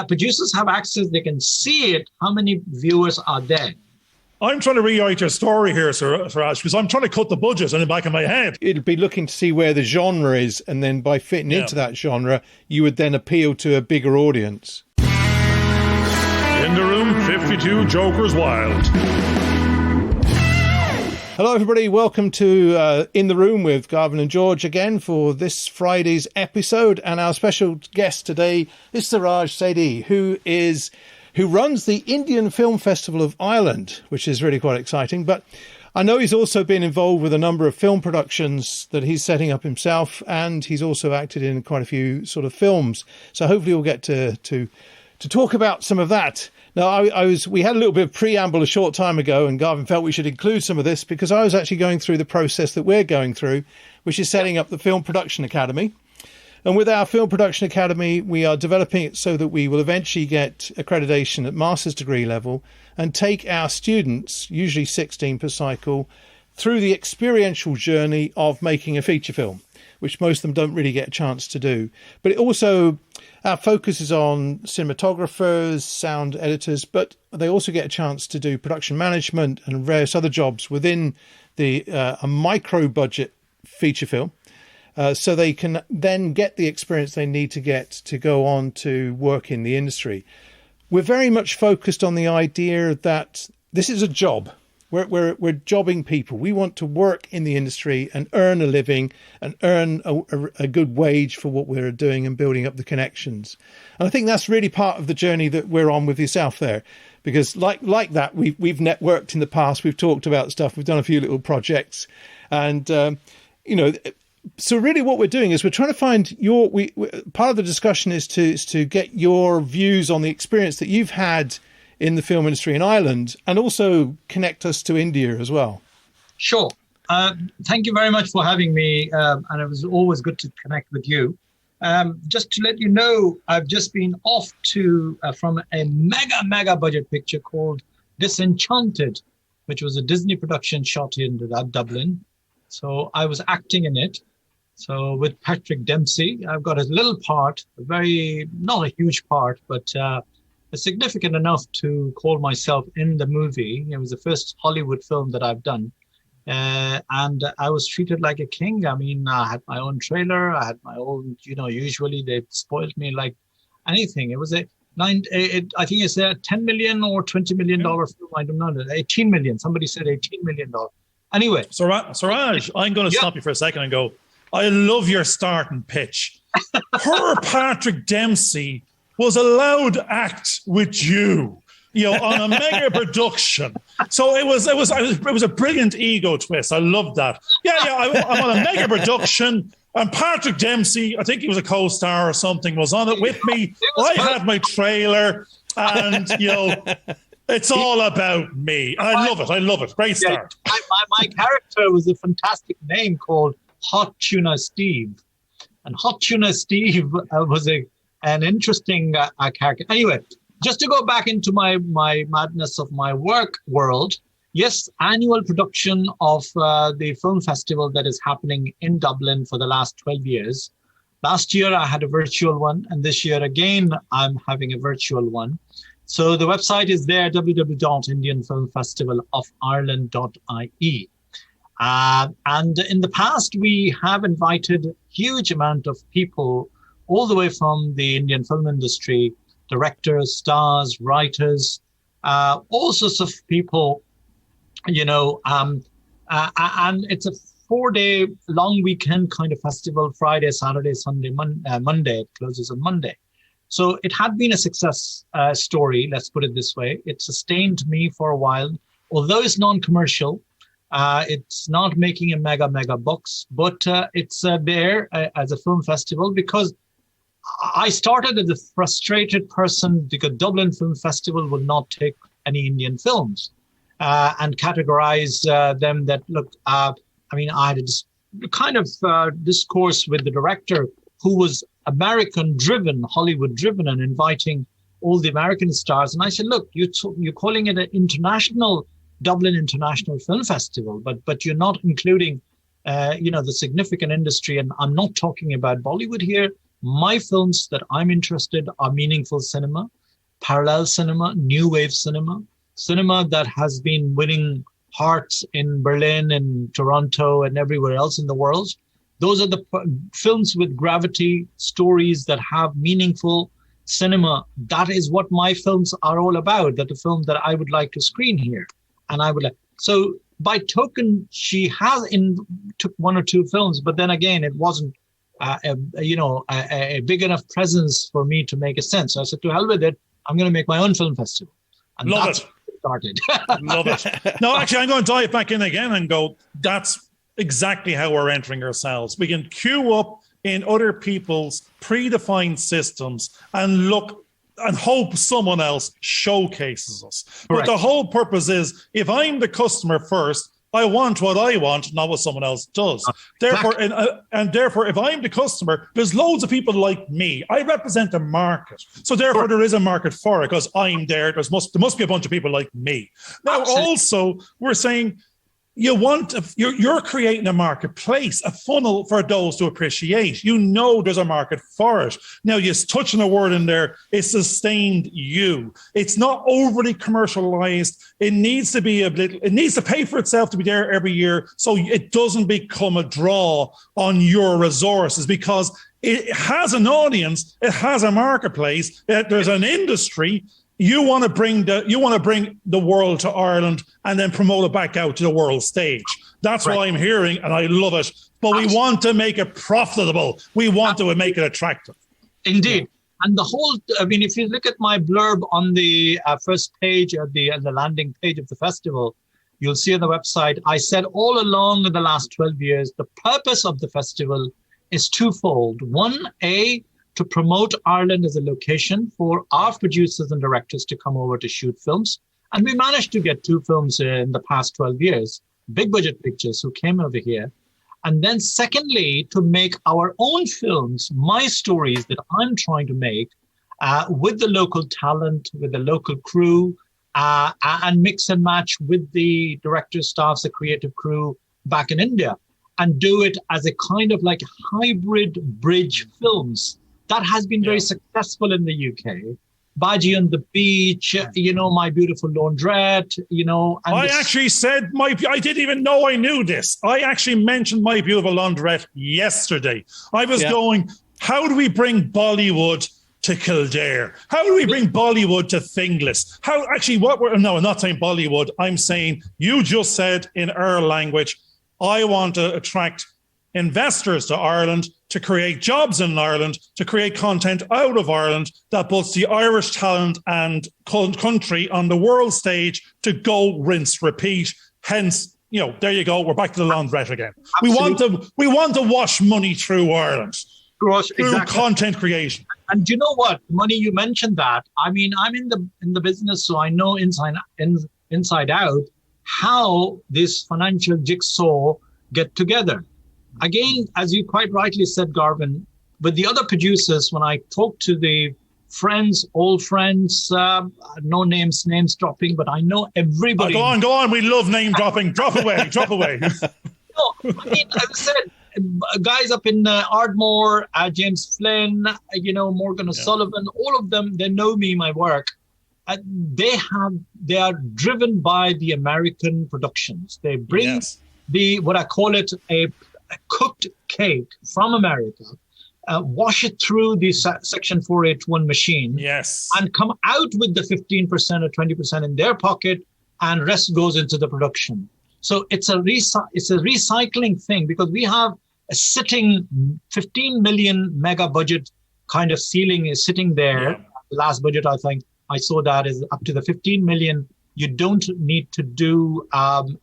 producers have access. They can see it, how many viewers are there. I'm trying to rewrite your story here, Siraj, because I'm trying to cut the budget in the back of my head. It'd be looking to see where the genre is, and then by fitting into that genre, you would then appeal to a bigger audience. In the room, 52 Jokers Wild. Hello, everybody. Welcome to In the Room with Garvin and George again for this Friday's episode. And our special guest today is Sarij Zaidi, who runs the Indian Film Festival of Ireland, which is really quite exciting. But I know he's also been involved with a number of film productions that he's setting up himself, and he's also acted in quite a few sort of films. So hopefully we'll get to talk about some of that. Now, we had a little bit of preamble a short time ago, and Garvin felt we should include some of this because I was actually going through the process that we're going through, which is setting up the Film Production Academy. And with our Film Production Academy, we are developing it so that we will eventually get accreditation at master's degree level and take our students, usually 16 per cycle, through the experiential journey of making a feature film, which most of them don't really get a chance to do. But it also, our focus is on cinematographers, sound editors, but they also get a chance to do production management and various other jobs within a micro budget feature film. So they can then get the experience they need to get to go on to work in the industry. We're very much focused on the idea that this is a job. We're jobbing people. We want to work in the industry and earn a living and earn a good wage for what we're doing and building up the connections. And I think that's really part of the journey that we're on with yourself there. Because like that, we've networked in the past. We've talked about stuff. We've done a few little projects. And, so really what we're doing is we're trying to find part of the discussion is to get your views on the experience that you've had in the film industry in Ireland and also connect us to India as well. Sure. Thank you very much for having me. And it was always good to connect with you. Just to let you know, I've just been off from a mega budget picture called Disenchanted, which was a Disney production shot in Dublin. So I was acting in it. So with Patrick Dempsey, I've got a little part, not a huge part, but significant enough to call myself in the movie. It was the first Hollywood film that I've done. And I was treated like a king. I mean, I had my own trailer. I had my own, usually they spoiled me like anything. It was I think it's a $10 million or $20 million film. I don't know. 18 million. Somebody said $18 million. Anyway. Siraj, I'm going to stop you for a second and go, I love your starting pitch. Her Patrick Dempsey was allowed to act with you, on a mega production. So it was a brilliant ego twist. I love that. I'm on a mega production, and Patrick Dempsey, I think he was a co-star or something, was on it with me. I had my trailer, and it's all about me. I love it. Great start. My character was a fantastic name called Hot Tuna Steve, and Hot Tuna Steve was an interesting character. Anyway, just to go back into my madness of my work world, yes, annual production of the film festival that is happening in Dublin for the last 12 years. Last year I had a virtual one, and this year again I'm having a virtual one. So the website is there, www.indianfilmfestivalofireland.ie. And in the past, we have invited huge amount of people all the way from the Indian film industry, directors, stars, writers, all sorts of people, and it's a 4-day long weekend kind of festival, Friday, Saturday, Sunday, Monday. It closes on Monday. So it had been a success story, let's put it this way. It sustained me for a while, although it's non-commercial. It's not making a mega bucks, but it's there as a film festival because I started as a frustrated person because Dublin Film Festival would not take any Indian films and categorize them that, look, I had a kind of discourse with the director who was American-driven, Hollywood-driven, and inviting all the American stars. And I said, look, you're calling it an international Dublin International Film Festival, but you're not including, the significant industry. And I'm not talking about Bollywood here. My films that I'm interested are meaningful cinema, parallel cinema, new wave cinema, cinema that has been winning hearts in Berlin and Toronto and everywhere else in the world. Those are the films with gravity, stories that have meaningful cinema. That is what my films are all about. That the film that I would like to screen here. And I would like, so by token, she took one or two films, but then again, it wasn't a big enough presence for me to make a sense. So I said, to hell with it, I'm going to make my own film festival. And Love that's it. Where it started. Love it. No, actually, I'm going to dive back in again and go, that's exactly how we're entering ourselves. We can queue up in other people's predefined systems and look and hope someone else showcases us. Correct. But the whole purpose is, if I'm the customer first, I want what I want, not what someone else does. Therefore, and therefore, if I'm the customer, there's loads of people like me. I represent the market. So therefore, there is a market for it because I'm there. There must be a bunch of people like me. Now, also, we're saying, you're creating a marketplace, a funnel for those to appreciate. You know there's a market for it. Now, you're touching a word in there, it's sustained you. It's not overly commercialized. It needs to be it needs to pay for itself to be there every year so it doesn't become a draw on your resources, because it has an audience, it has a marketplace, there's an industry. You want to bring the world to Ireland and then promote it back out to the world stage. That's what I'm hearing, and I love it. But we want to make it profitable. We want to make it attractive. Indeed. And if you look at my blurb on the first page of the landing page of the festival, you'll see on the website, I said all along in the last 12 years, the purpose of the festival is twofold. One, to promote Ireland as a location for our producers and directors to come over to shoot films. And we managed to get 2 films in the past 12 years, big budget pictures who came over here. And then secondly, to make our own films, my stories that I'm trying to make with the local talent, with the local crew, and mix and match with the directors, staffs, the creative crew back in India, and do it as a kind of like hybrid bridge films. That has been very successful in the UK. Baji on the Beach, My Beautiful Laundrette, And I actually said I didn't even know I knew this. I actually mentioned My Beautiful Laundrette yesterday. I was going, how do we bring Bollywood to Kildare? How do we bring Bollywood to Finglas? I'm not saying Bollywood. I'm saying, you just said in our language, I want to attract investors to Ireland, to create jobs in Ireland, to create content out of Ireland that puts the Irish talent and country on the world stage to go, rinse, repeat. Hence, there you go. We're back to the laundrette again. Absolutely. We want to wash money through Ireland. Through content creation. And you know what? Money, you mentioned that. I mean, I'm in the business, so I know inside out how this financial jigsaw get together. Again, as you quite rightly said, Garvin, with the other producers, when I talk to the old friends, no names dropping, but I know everybody. Go on. We love name dropping. Drop away. No, I mean, as I said, guys up in Ardmore, James Flynn, Morgan O'Sullivan, all of them, they know me, my work. They are driven by the American productions. They bring what I call it a cooked cake from America, wash it through the Section 481 machine, and come out with the 15% or 20% in their pocket, and rest goes into the production. So it's a recycling thing, because we have a sitting 15 million mega budget kind of ceiling is sitting there. Yeah. The last budget, I think I saw that is up to the 15 million. You don't need to do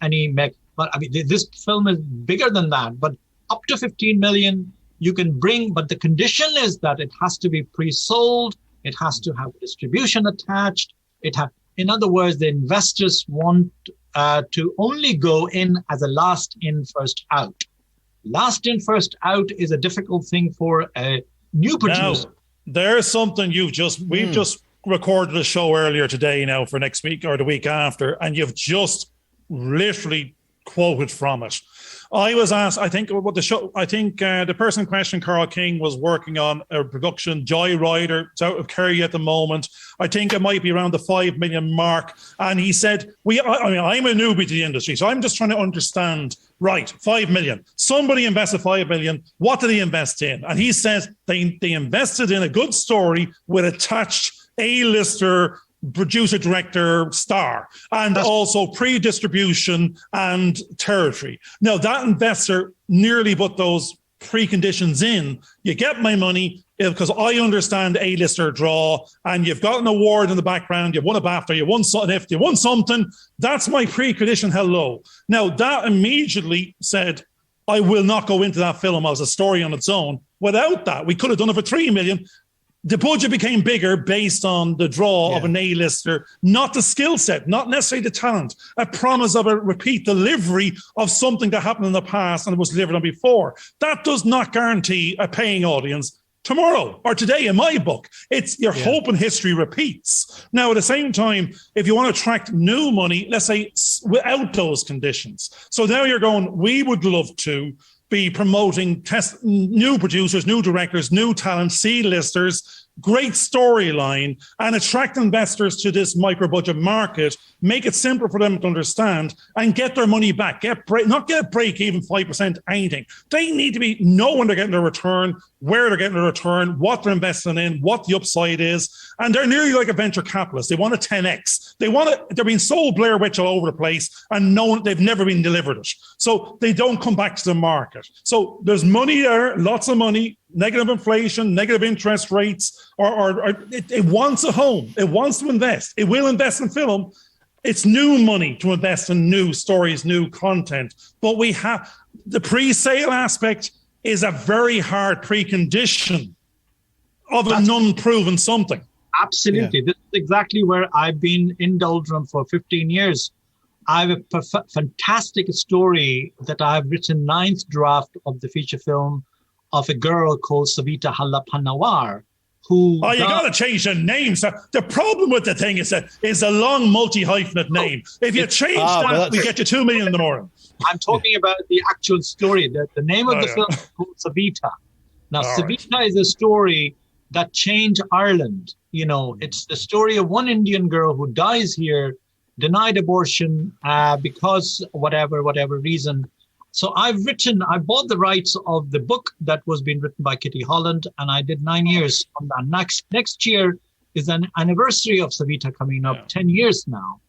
any but I mean, this film is bigger than that, but up to 15 million you can bring, but the condition is that it has to be pre-sold. It has to have distribution attached. In other words, the investors want to only go in as a last in, first out. Last in, first out is a difficult thing for a new producer. Now, there's something we've just recorded a show earlier today now for next week or the week after, and you've just literally quoted from it. I was asked, I think the person in question, Carl King, was working on a production, Joyrider. It's out of Kerry at the moment. I think it might be around the 5 million mark. And he said, I'm a newbie to the industry, so I'm just trying to understand, right, 5 million. Somebody invested 5 million. What did he invest in? And he says they invested in a good story with attached A-lister producer, director, star, and also pre-distribution and territory. Now, that investor nearly put those preconditions in. You get my money because I understand A-lister draw, and you've got an award in the background, you've won a BAFTA, you won something. If you won something, that's my precondition. Hello. Now, that immediately said, I will not go into that film as a story on its own. Without that, we could have done it for 3 million. The budget became bigger based on the draw of an A-lister, not the skill set, not necessarily the talent, a promise of a repeat delivery of something that happened in the past and was delivered on before. That does not guarantee a paying audience tomorrow or today in my book. It's your hope and history repeats. Now, at the same time, if you want to attract new money, let's say without those conditions. So now you're going, we would love to be promoting new producers, new directors, new talent, C-listers, great storyline, and attract investors to this micro-budget market, make it simple for them to understand, and get their money back. Not get a break even 5%, anything. They need to know when they're getting their return, where they're getting their return, what they're investing in, what the upside is. And they're nearly like a venture capitalist. They want a 10x. They're being sold Blair Witch all over the place, and they've never been delivered it. So they don't come back to the market. So there's money there, lots of money, negative inflation, negative interest rates, or it wants a home. It wants to invest. It will invest in film. It's new money to invest in new stories, new content. But we have the pre-sale aspect is a very hard precondition of an unproven something. Absolutely. Yeah. This is exactly where I've been in doldrum for 15 years. I have a fantastic story that I've written 9th draft of the feature film of a girl called Savita Hallapannawar, who... Oh, you got to change the name. So the problem with the thing is that it's a long multi-hyphenate name. If you change that, we get you 2 million in the morning. I'm talking about the actual story. The name of the film is called Savita. Now, Savita is a story that changed Ireland. You know, it's the story of one Indian girl who dies here, denied abortion because whatever reason. So I bought the rights of the book that was being written by Kitty Holland, and I did 9 years on that. Next year is an anniversary of Savita coming up, 10 years now.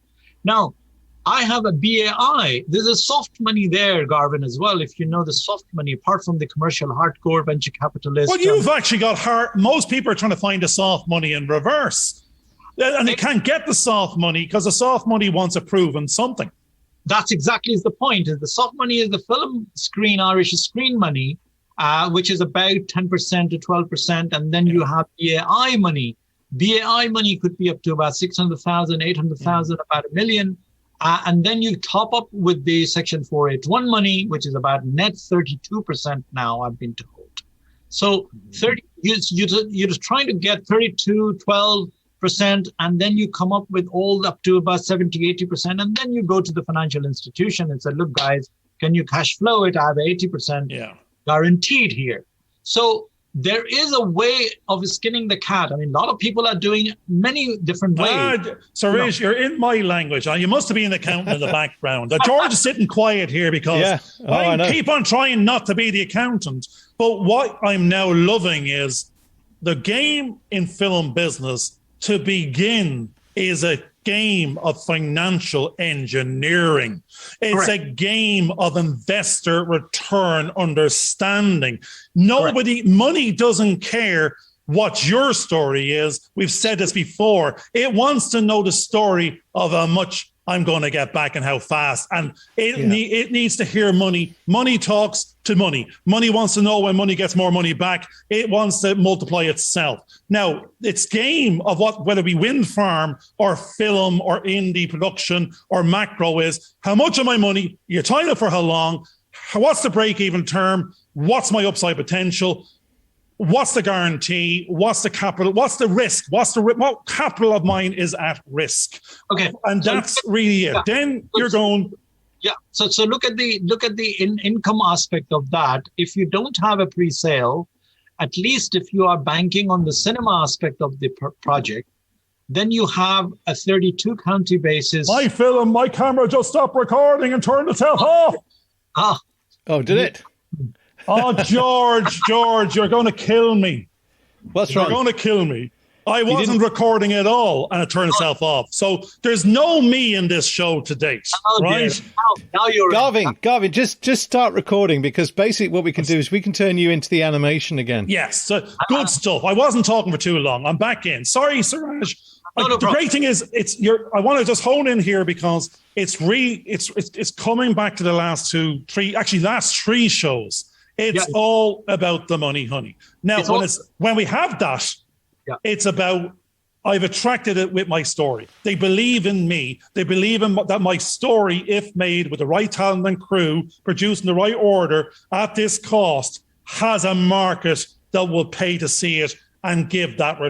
Now, I have a BAI. There's a soft money there, Garvin, as well, if you know the soft money, apart from the commercial hardcore venture capitalist. Well, you've actually got hard. Most people are trying to find the soft money in reverse. And they can't get the soft money because the soft money wants a proven something. That's exactly the point. The soft money is the film screen, Irish screen money, which is about 10% to 12%. And then you have BAI money. BAI money could be up to about 600,000, 800,000, about $1 million. And then you top up with the Section 481 money, which is about net 32% now, I've been told. So you're just trying to get 32, 12%, and then you come up with all up to about 70, 80%. And then you go to the financial institution and say, look, guys, can you cash flow it? I have 80% guaranteed here. So there is a way of skinning the cat. I mean, a lot of people are doing many different ways. Sarij, you're in my language. You must have been an accountant in the background. George is sitting quiet here because I keep on trying not to be the accountant. But what I'm now loving is the game in film business to begin is a game of financial engineering. It's a game of investor return understanding. Money doesn't care what your story is. We've said this before. It wants to know the story of how much I'm going to get back and how fast. And it needs to hear money. Money talks to money. Money wants to know when money gets more money back. It wants to multiply itself. Now, it's game of whether we wind farm or film or indie production or macro is how much of my money, you're tying it for how long, what's the break-even term, what's my upside potential, what's the guarantee, what's the capital, what's the risk, what capital of mine is at risk. Okay. And that's really it. Then you're going, Yeah. So look at the income aspect of that. If you don't have a pre-sale, at least if you are banking on the cinema aspect of the project, then you have a 32 county basis. My camera just stopped recording and turned itself off. Oh, did it? Oh, George, you're going to kill me. What's wrong? You're going to kill me. I wasn't recording at all, and it turned itself off. So there's no me in this show to date, right? Now you're Garvin, just start recording, because basically what we can do is we can turn you into the animation again. Yes, so good stuff. I wasn't talking for too long. I'm back in. Sorry, Siraj. No the great thing is, I want to just hone in here because it's coming back to the last three shows. It's all about the money, honey. Now, when we have that. Yeah. It's about, I've attracted it with my story. They believe in me. They believe in that my story, if made with the right talent and crew, produced in the right order at this cost, has a market that will pay to see it and give that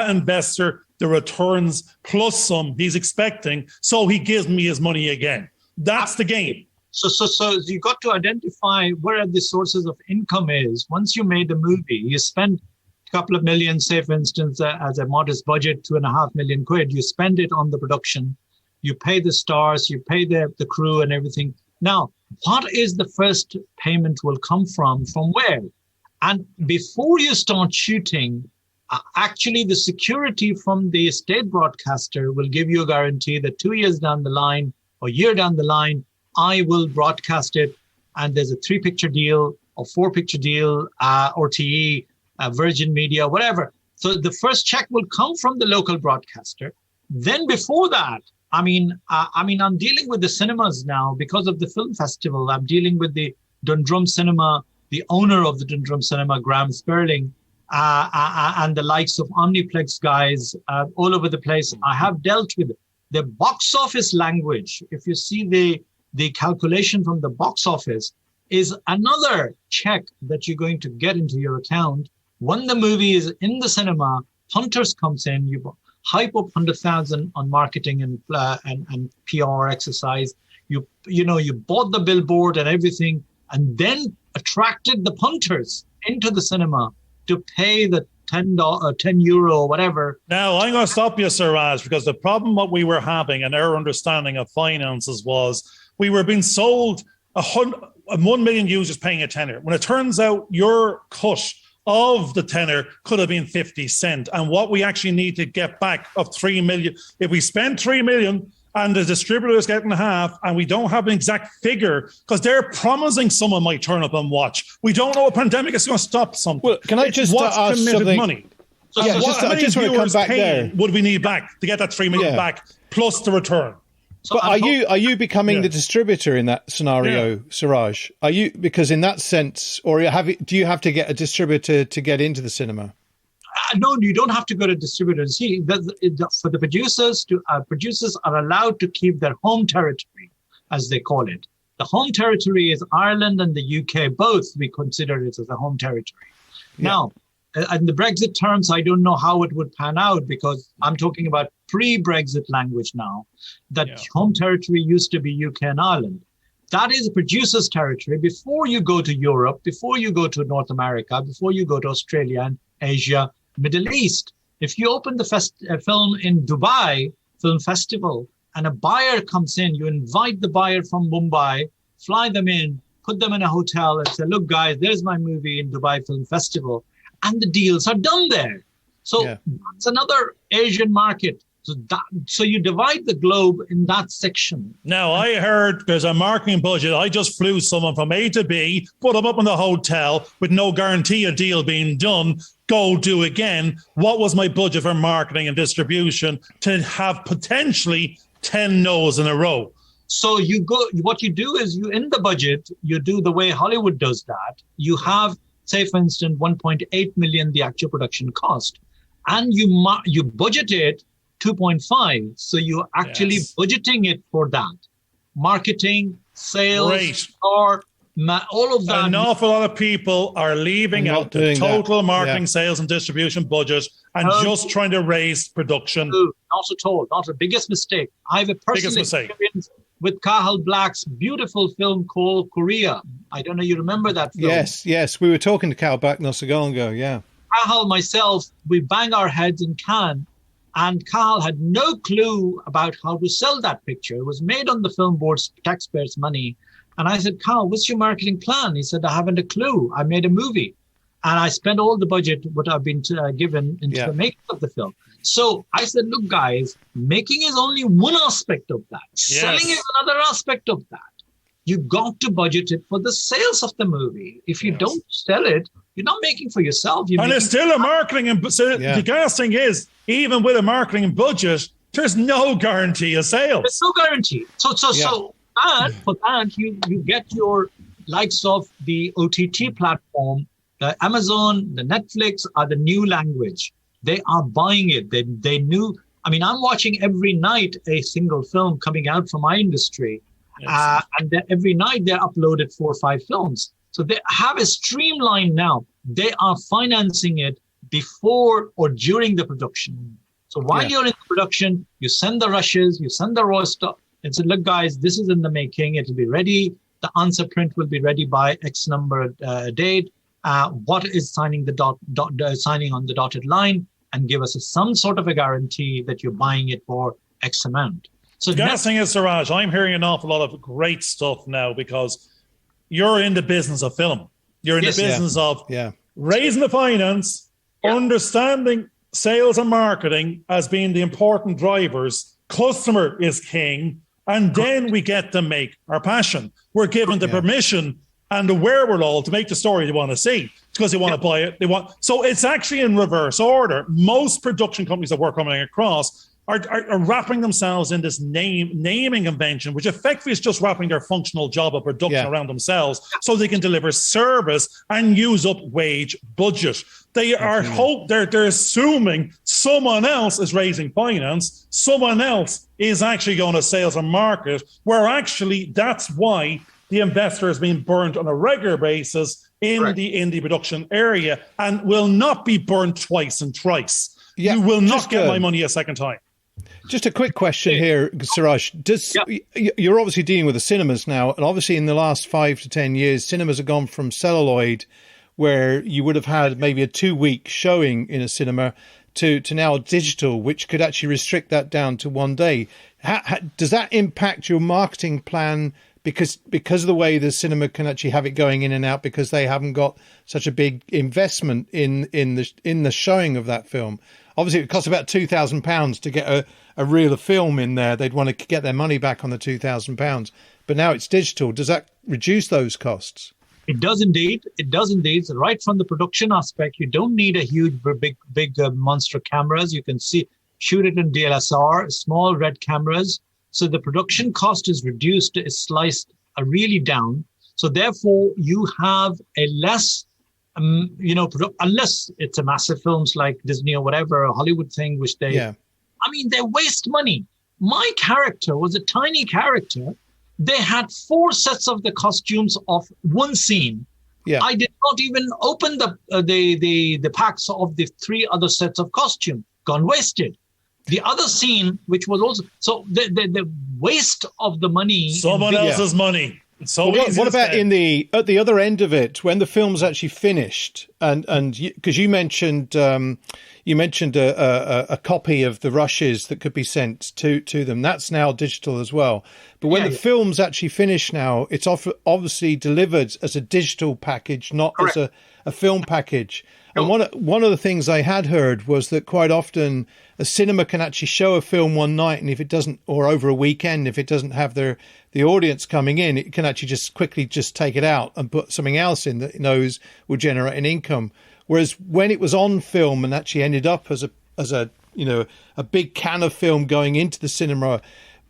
investor the returns plus some he's expecting, so he gives me his money again. That's the game. So you got to identify where the sources of income is. Once you made a movie, you spend couple of million, say for instance, as a modest budget, 2.5 million quid, you spend it on the production, you pay the stars, you pay the crew and everything. Now, what is the first payment will come from where? And before you start shooting, actually the security from the state broadcaster will give you a guarantee that 2 years down the line or a year down the line, I will broadcast it, and there's a 3-picture deal or 4-picture deal, RTE, Virgin Media, whatever. So the first check will come from the local broadcaster. Then before that, I'm dealing with the cinemas now because of the film festival. I'm dealing with the Dundrum Cinema, the owner of the Dundrum Cinema, Graham Sperling, and the likes of Omniplex guys all over the place. I have dealt with the box office language. If you see the calculation from the box office is another check that you're going to get into your account. When the movie is in the cinema, Hunters comes in, you hype up 100,000 on marketing and PR exercise. You bought the billboard and everything, and then attracted the punters into the cinema to pay the €10 or €10 or whatever. Now, I'm going to stop you, Siraj, because the problem what we were having and our understanding of finances was we were being sold 1 million users paying a tenner. When it turns out your cut of the tenner could have been 50 cents. And what we actually need to get back of 3 million, if we spend 3 million and the distributor is getting half and we don't have an exact figure, because they're promising someone might turn up and watch. We don't know a pandemic is going to stop something. Well, can I just ask something? Money. I just want to come back there. Would we need back to get that 3 million back plus the return? So but are you becoming the distributor in that scenario, Siraj? Are you, because in that sense, or do you have to get a distributor to get into the cinema? No, you don't have to go to distributor. See, for the producers, producers are allowed to keep their home territory, as they call it. The home territory is Ireland and the UK. Both we consider it as a home territory. Yeah. Now, in the Brexit terms, I don't know how it would pan out, because I'm talking about pre-Brexit language now, that home territory used to be UK and Ireland. That is a producer's territory. Before you go to Europe, before you go to North America, before you go to Australia and Asia, Middle East, if you open the film in Dubai Film Festival and a buyer comes in, you invite the buyer from Mumbai, fly them in, put them in a hotel and say, look, guys, there's my movie in Dubai Film Festival. And the deals are done there. So that's another Asian market. So you divide the globe in that section. Now, I heard there's a marketing budget. I just flew someone from A to B, put them up in the hotel with no guarantee a deal being done. Go do again. What was my budget for marketing and distribution to have potentially 10 no's in a row? So what you do is in the budget, you do the way Hollywood does that. You have, say, for instance, 1.8 million, the actual production cost, and you budget it 2.5. So you're actually budgeting it for that. Marketing, sales, or all of that. An awful lot of people are leaving out the total marketing, sales, and distribution budget and just trying to raise production. Not at all. Not the biggest mistake. I have a personal experience with Kahal Black's beautiful film called Korea. I don't know, you remember that film? Yes. We were talking to Kahal Black not so long ago, yeah. Kahal, myself, we bang our heads in Cannes, and Kahal had no clue about how to sell that picture. It was made on the film board's taxpayers' money. And I said, Kahal, what's your marketing plan? He said, I haven't a clue. I made a movie. And I spent all the budget, what I've been given into the making of the film. So I said, look, guys, making is only one aspect of that. Yes. Selling is another aspect of that. You got to budget it for the sales of the movie. If you don't sell it, you're not making for yourself. And it's still a marketing. And so the gas thing is, even with a marketing budget, there's no guarantee of sales. There's no guarantee. So for that, you get your likes of the OTT platform. The Amazon, the Netflix are the new language. They are buying it. They knew. I mean, I'm watching every night a single film coming out from my industry. And every night they're uploaded 4 or 5 films. So they have a streamline now. They are financing it before or during the production. So while you're in production, you send the rushes, you send the raw stuff and say, look, guys, this is in the making. It'll be ready. The answer print will be ready by X number date. What is signing signing on the dotted line, and give us some sort of a guarantee that you're buying it for X amount. So the thing is, Siraj, I'm hearing an awful lot of great stuff now because you're in the business of film. You're in the business of raising the finance, understanding sales and marketing as being the important drivers. Customer is king, and then we get to make our passion. We're given the permission and the wherewithal to make the story they want to see because they want to buy it. So it's actually in reverse order. Most production companies that we're coming across are wrapping themselves in this naming convention, which effectively is just wrapping their functional job of production around themselves so they can deliver service and use up wage budget. They are they're assuming someone else is raising finance, someone else is actually going to sales and market, where actually that's why the investor is being burnt on a regular basis in the indie production area and will not be burnt twice and thrice. You will not get my money a second time. Just a quick question here, Siraj. You're obviously dealing with the cinemas now, and obviously in the last 5 to 10 years, cinemas have gone from celluloid, where you would have had maybe a 2-week showing in a cinema, to now digital, which could actually restrict that down to 1 day. Does that impact your marketing plan? Because of the way the cinema can actually have it going in and out, because they haven't got such a big investment in the showing of that film. Obviously, it costs about £2,000 to get a reel of film in there. They'd want to get their money back on the £2,000. But now it's digital. Does that reduce those costs? It does indeed. It does indeed. So right from the production aspect, you don't need a huge, big monster cameras. You can shoot it in DSLR, small red cameras. So the production cost is reduced, is sliced really down. So therefore, you have a less, unless it's a massive films like Disney or whatever, a Hollywood thing, which they waste money. My character was a tiny character. They had 4 sets of the costumes of one scene. Yeah. I did not even open the packs of the 3 other sets of costume. Gone wasted. The other scene, which was also the waste of the money. Someone else's money. So what about at the other end of it, when the film's actually finished, and because you mentioned a copy of the rushes that could be sent to them. That's now digital as well. But when the film's actually finished now, it's obviously delivered as a digital package, not as a film package. And one of the things I had heard was that quite often a cinema can actually show a film one night, and if it doesn't, or over a weekend, if it doesn't have the audience coming in, it can actually just quickly take it out and put something else in that it knows will generate an income. Whereas when it was on film and actually ended up as a big can of film going into the cinema,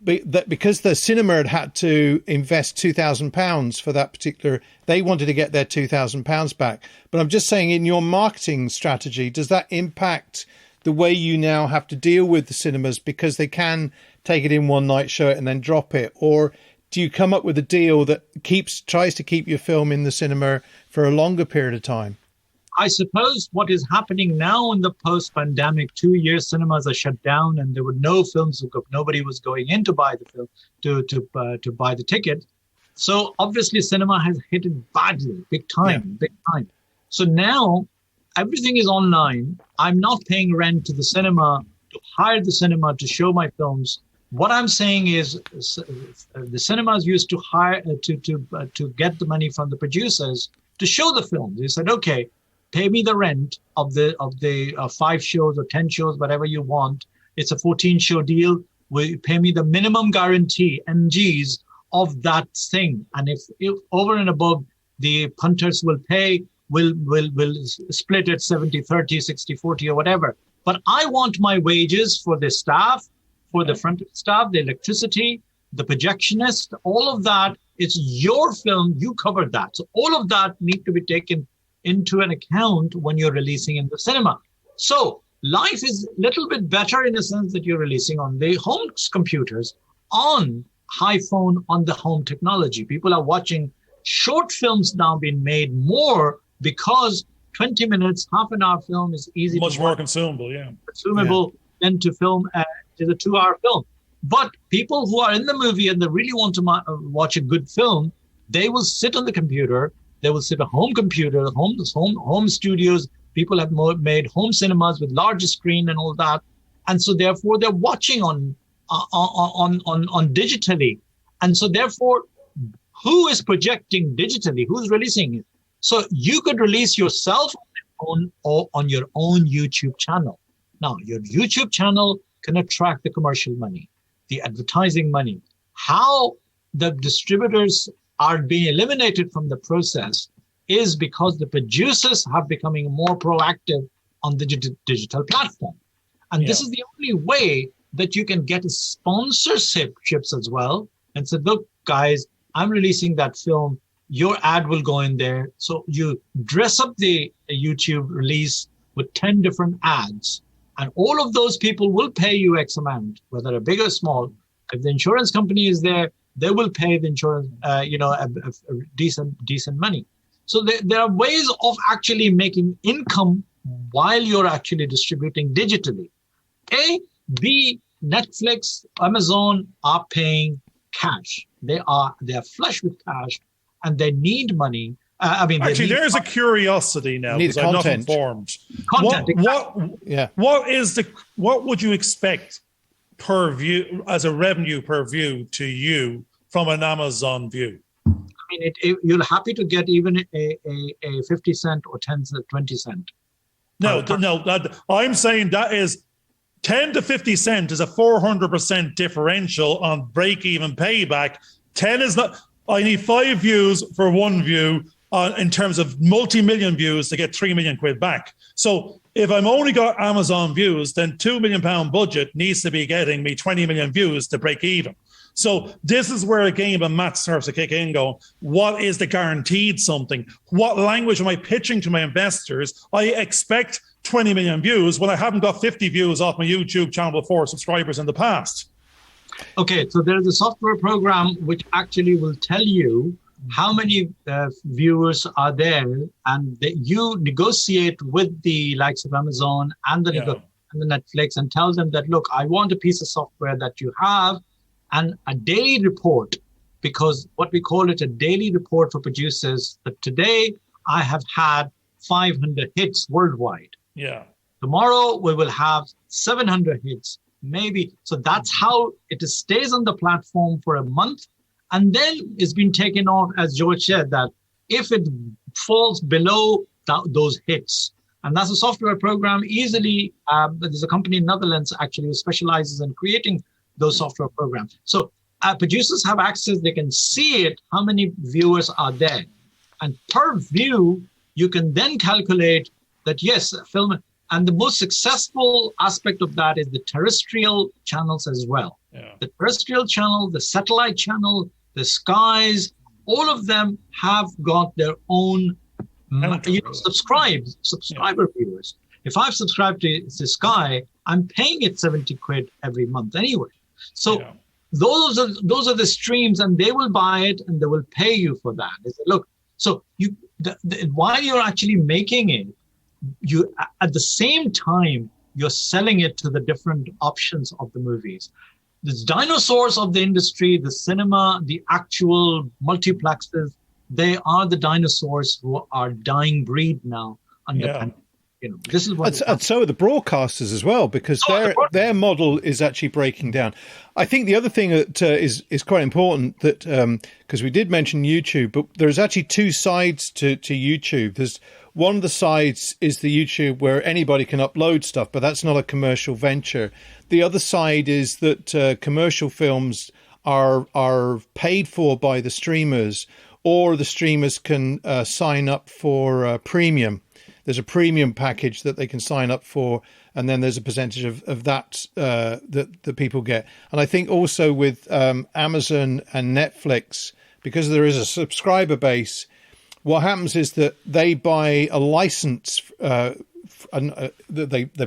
because the cinema had to invest £2,000 for that particular, they wanted to get their £2,000 back. But I'm just saying, in your marketing strategy, does that impact the way you now have to deal with the cinemas, because they can take it in one night, show it, and then drop it? Or do you come up with a deal that tries to keep your film in the cinema for a longer period of time? I suppose what is happening now in the post-pandemic 2 years, cinemas are shut down, and there were no films. Nobody was going in to buy the film, to buy the ticket. So obviously, cinema has hit it badly, big time. So now everything is online. I'm not paying rent to the cinema to hire the cinema to show my films. What I'm saying is, the cinemas used to hire to get the money from the producers to show the films. They said, okay, pay me the rent of the 5 shows or 10 shows, whatever you want. It's a 14-show deal. Will pay me the minimum guarantee, MGs, of that thing. And if over and above, the punters will pay, will split it 70-30, 60-40 or whatever. But I want my wages for the staff, for the front staff, the electricity, the projectionist, all of that. It's your film. You covered that. So all of that need to be taken into an account when you're releasing in the cinema. So life is a little bit better in the sense that you're releasing on the home computers, on iPhone, on the home technology. People are watching short films now being made more because 20 minutes, half an hour film is easy. Much more consumable, than to film to the 2-hour film. But people who are in the movie and they really want to watch a good film, they will sit on the computer. They will sit at home computer, home studios. People have made home cinemas with larger screen and all that, and so therefore they're watching on digitally, and so therefore, who is projecting digitally? Who's releasing it? So you could release yourself on your own YouTube channel. Now your YouTube channel can attract the commercial money, the advertising money. How the distributors are being eliminated from the process is because the producers have becoming more proactive on the digital platform. And this is the only way that you can get sponsorships as well and say, look, guys, I'm releasing that film. Your ad will go in there. So you dress up the YouTube release with 10 different ads. And all of those people will pay you X amount, whether they're big or small. If the insurance company is there, they will pay the insurance, a decent money. So there are ways of actually making income while you're actually distributing digitally. A, B, Netflix, Amazon are paying cash. They are flush with cash, and they need money. Actually, there's a curiosity now because I'm not informed. What would you expect per view as a revenue per view to you from an Amazon view? I mean, you're happy to get even a 50 cent or 10 cent, 20 cent. No, I'm saying that is 10 to 50 cent is a 400% differential on break-even payback. 10 is not. I need 5 views for 1 view in terms of multi-million views to get 3 million quid back. So if I'm only got Amazon views, then £2 million budget needs to be getting me 20 million views to break even. So this is where a game of maths starts to kick in, going, what is the guaranteed something? What language am I pitching to my investors? I expect 20 million views when I haven't got 50 views off my YouTube channel with 4 subscribers in the past. Okay, so there's a software program which actually will tell you how many viewers are there, and you negotiate with the likes of Amazon and the Netflix and tell them that, look, I want a piece of software that you have and a daily report, because what we call it a daily report for producers, that today I have had 500 hits worldwide. Yeah. Tomorrow we will have 700 hits, maybe. So that's how it stays on the platform for a month. And then it's been taken off, as George said, that if it falls below those hits, and that's a software program easily, there's a company in Netherlands actually who specializes in creating those software programs. So producers have access, they can see it, how many viewers are there. And per view, you can then calculate that, yes, film. And the most successful aspect of that is the terrestrial channels as well. Yeah. The terrestrial channel, the satellite channel, the skies, all of them have got their own subscriber viewers. If I've subscribed to Sky, I'm paying it 70 quid every month anyway. So those are the streams, and they will buy it and they will pay you for that. They say, look, so while you're actually making it, you at the same time, you're selling it to the different options of the movies. The dinosaurs of the industry, the cinema, the actual multiplexes, they are the dinosaurs who are dying breed now under pandemic. This is what, and so are the broadcasters as well, because their model is actually breaking down. I think the other thing that is quite important, that because we did mention YouTube, but there's actually two sides to YouTube. There's one of the sides is the YouTube where anybody can upload stuff, but that's not a commercial venture. The other side is that commercial films are paid for by the streamers, or the streamers can sign up for premium. There's a premium package that they can sign up for, and then there's a percentage of that that people get. And I think also with Amazon and Netflix, because there is a subscriber base, what happens is that they buy a license. They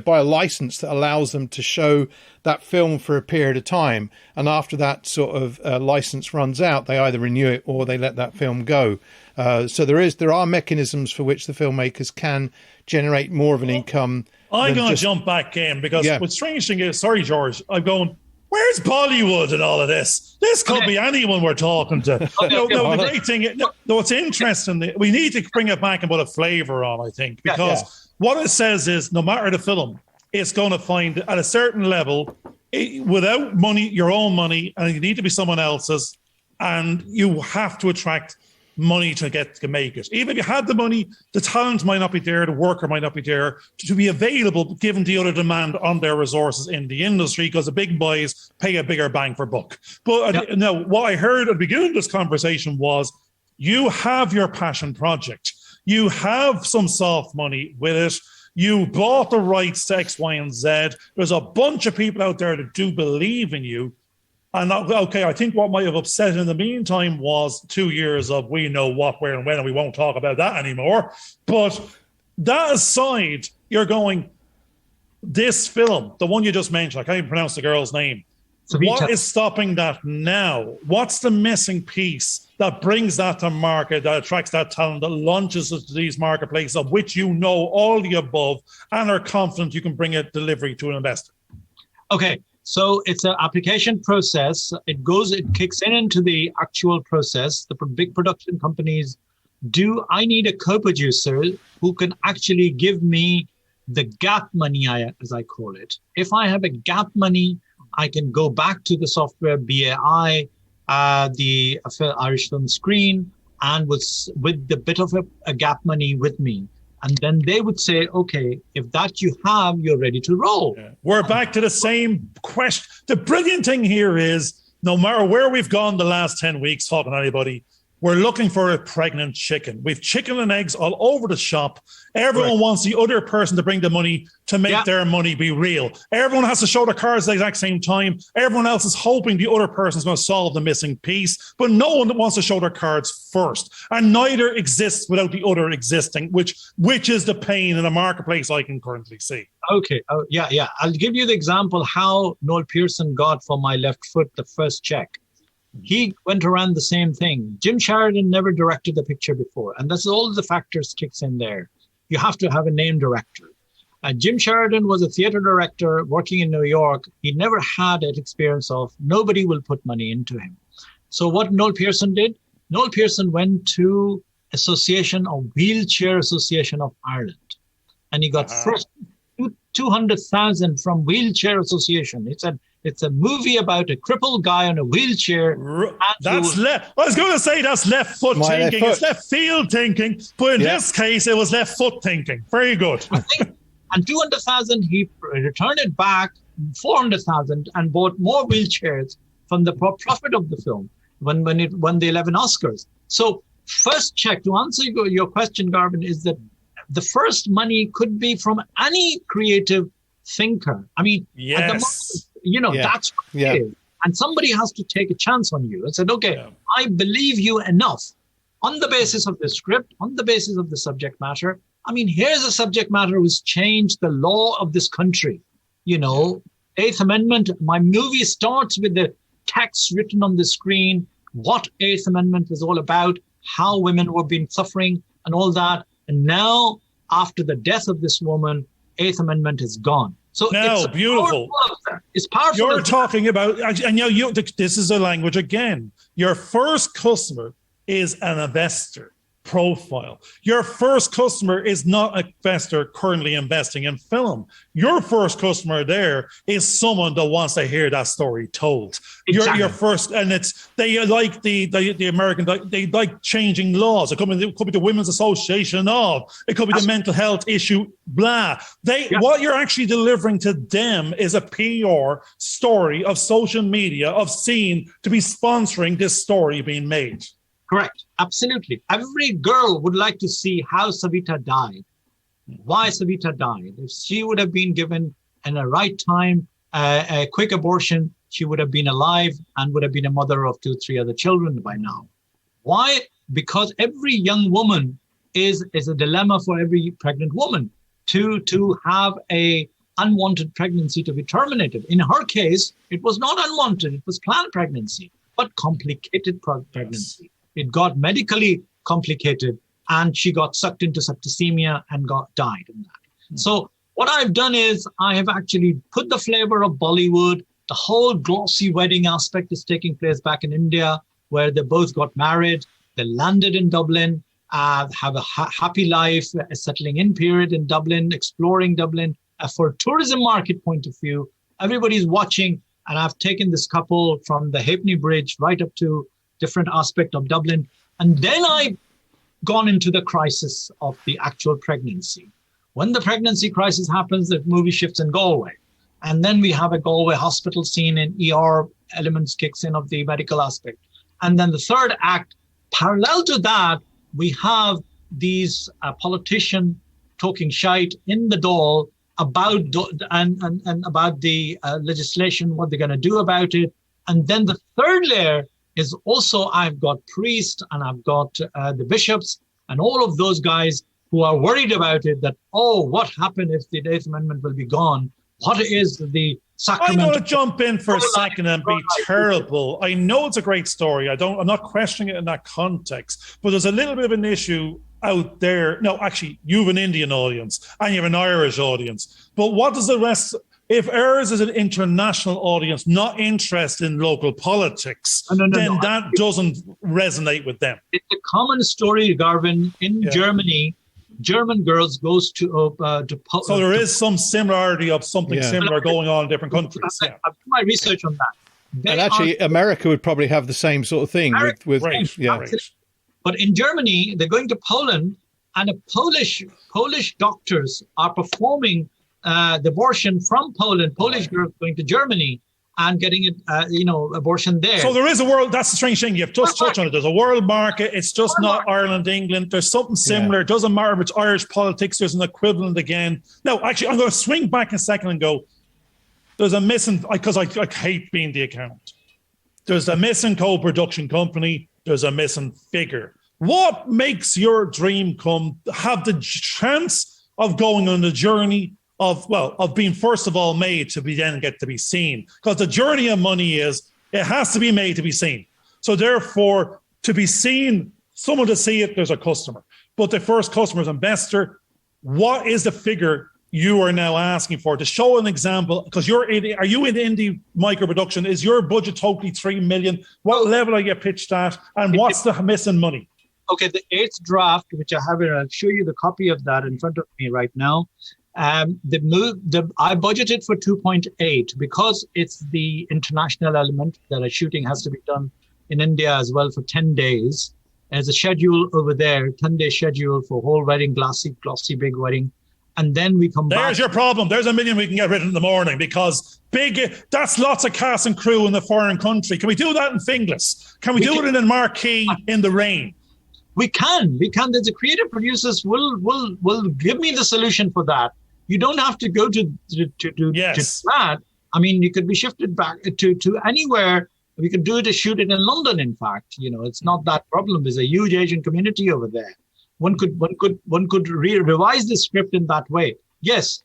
buy a license that allows them to show that film for a period of time, and after that sort of license runs out, they either renew it or they let that film go. So there are mechanisms for which the filmmakers can generate more of an income. I'm going to jump back in, because what's strange thing is, sorry, George, I'm going, where's Bollywood in all of this? This could be anyone we're talking to. The great thing, what's interesting, we need to bring it back and put a flavour on, I think, because what it says is no matter the film, it's going to find at a certain level, without money, your own money, and you need to be someone else's, and you have to attract money to make it. Even if you had the money, the talent might not be there, the worker might not be there to be available, given the other demand on their resources in the industry, because the big boys pay a bigger bang for buck. But now, what I heard at the beginning of this conversation was, you have your passion project. You have some soft money with it. You bought the rights to X, Y, and Z. There's a bunch of people out there that do believe in you. And okay, I think what might have upset in the meantime was 2 years of we know what, where, and when, and we won't talk about that anymore. But that aside, you're going, this film, the one you just mentioned, I can't even pronounce the girl's name. What is stopping that now? What's the missing piece that brings that to market, that attracts that talent, that launches it to these marketplaces, of which you know all the above and are confident you can bring a delivery to an investor? Okay. So it's an application process. It kicks into the actual process. The big production companies I need a co-producer who can actually give me the gap money, as I call it. If I have a gap money, I can go back to the software BAI, the Irish Film Screen, and with the bit of a gap money with me. And then they would say, okay, if that you have, you're ready to roll. Yeah. We're back to the same question. The brilliant thing here is, no matter where we've gone the last 10 weeks talking to anybody, we're looking for a pregnant chicken. We've chicken and eggs all over the shop. Everyone wants the other person to bring the money to make their money be real. Everyone has to show their cards at the exact same time. Everyone else is hoping the other person is going to solve the missing piece, but no one wants to show their cards first. And neither exists without the other existing, which is the pain in the marketplace I can currently see. Okay. I'll give you the example how Noel Pearson got for My Left Foot the first check. He went around the same thing. Jim Sheridan never directed the picture before. And that's all the factors kicks in there. You have to have a name director. Jim Sheridan was a theater director working in New York. He never had that experience of nobody will put money into him. So what Noel Pearson did, Noel Pearson went to Wheelchair Association of Ireland. And he got first 200,000 from Wheelchair Association. It's a movie about a crippled guy on a wheelchair. I was going to say that's left foot thinking. It's left field thinking. But in this case, it was left foot thinking. Very good. And 200,000, he returned it back, 400,000, and bought more wheelchairs from the profit of the film when it won the 11 Oscars. So first check, to answer your question, Garvin, is that the first money could be from any creative thinker. I mean, at the moment, that's what it is. And somebody has to take a chance on you and said, okay, I believe you enough on the basis of the script, on the basis of the subject matter. I mean, here's a subject matter who's changed the law of this country. Eighth Amendment, my movie starts with the text written on the screen, what Eighth Amendment is all about, how women were being suffering and all that. And now after the death of this woman, Eighth Amendment is gone. So it's beautiful. It's powerful. You're talking about, and this is a language again. Your first customer is an investor profile. Your first customer is not an investor currently investing in film. Your first customer there is someone that wants to hear that story told. Exactly. Your first, and they like the American, they like changing laws. It could be the Women's Association of, it could be the mental health issue, blah. What you're actually delivering to them is a PR story of social media, of seen to be sponsoring this story being made. Correct. Absolutely. Every girl would like to see how Savita died, why Savita died. If she would have been given in a right time, a quick abortion, she would have been alive and would have been a mother of 2-3 other children by now. Why? Because every young woman is a dilemma for every pregnant woman to have a unwanted pregnancy to be terminated. In her case, it was not unwanted. It was planned pregnancy, but complicated pregnancy. It got medically complicated and she got sucked into septicemia and died in that. So what I've done is I have actually put the flavor of Bollywood. The whole glossy wedding aspect is taking place back in India, where they both got married. They landed in Dublin, have a happy life, a settling in period in Dublin, exploring Dublin. For a tourism market point of view, everybody's watching. And I've taken this couple from the Halfpenny Bridge right up to different aspect of Dublin. And then I've gone into the crisis of the actual pregnancy. When the pregnancy crisis happens, the movie shifts in Galway. And then we have a Galway hospital scene in ER elements kicks in of the medical aspect. And then the third act, parallel to that, we have these politicians talking shite in the Dáil about and about the legislation, what they're going to do about it. And then the third layer is also I've got priests and I've got the bishops and all of those guys who are worried about it, that, what happened if the Eighth Amendment will be gone? What is the sacrament? I'm going to jump in for a second and be terrible. I know it's a great story. I'm not questioning it in that context, but there's a little bit of an issue out there. No, actually, you have an Indian audience and you have an Irish audience. But what does the rest... If ours is an international audience, not interested in local politics, that doesn't resonate with them. It's a common story, Garvin. In Germany, German girls goes to Poland. So there is some similarity of something similar going on in different countries. I've done my research on that. And actually, America would probably have the same sort of thing. Right. But in Germany, they're going to Poland, and Polish doctors are performing the abortion from Poland, Polish girls going to Germany and getting it, abortion there. So there is a world, that's the strange thing, you've just touched on it. There's a world market, it's just not Ireland, England, there's something similar. It doesn't matter if it's Irish politics, there's an equivalent again. No, actually, I'm going to swing back a second and go, there's a missing, because I hate being the accountant. There's a missing co-production company, there's a missing figure. What makes your dream have the chance of going on the journey of being first of all made to be then get to be seen? Because the journey of money is it has to be made to be seen. So therefore, to be seen, someone to see it, there's a customer. But the first customer is investor. What is the figure you are now asking for to show an example? Because are you in indie micro production? Is your budget totally 3 million? What level are you pitched at? And what's the missing money? Okay, the 8th draft, which I have here, I'll show you the copy of that in front of me right now. I budgeted for 2.8 because it's the international element that a shooting has to be done in India as well for 10 days. There's a schedule over there, 10-day schedule for whole wedding, glossy big wedding. And then we come back. There's your problem. There's $1 million we can get rid of in the morning because that's lots of cast and crew in the foreign country. Can we do that in Finglas? Can we do it in a marquee in the rain? We can. There's a creative producers will give me the solution for that. You don't have to go to that. I mean, you could be shifted back to anywhere. We could shoot it in London. In fact, it's not that problem. There's a huge Asian community over there. One could revise the script in that way. Yes.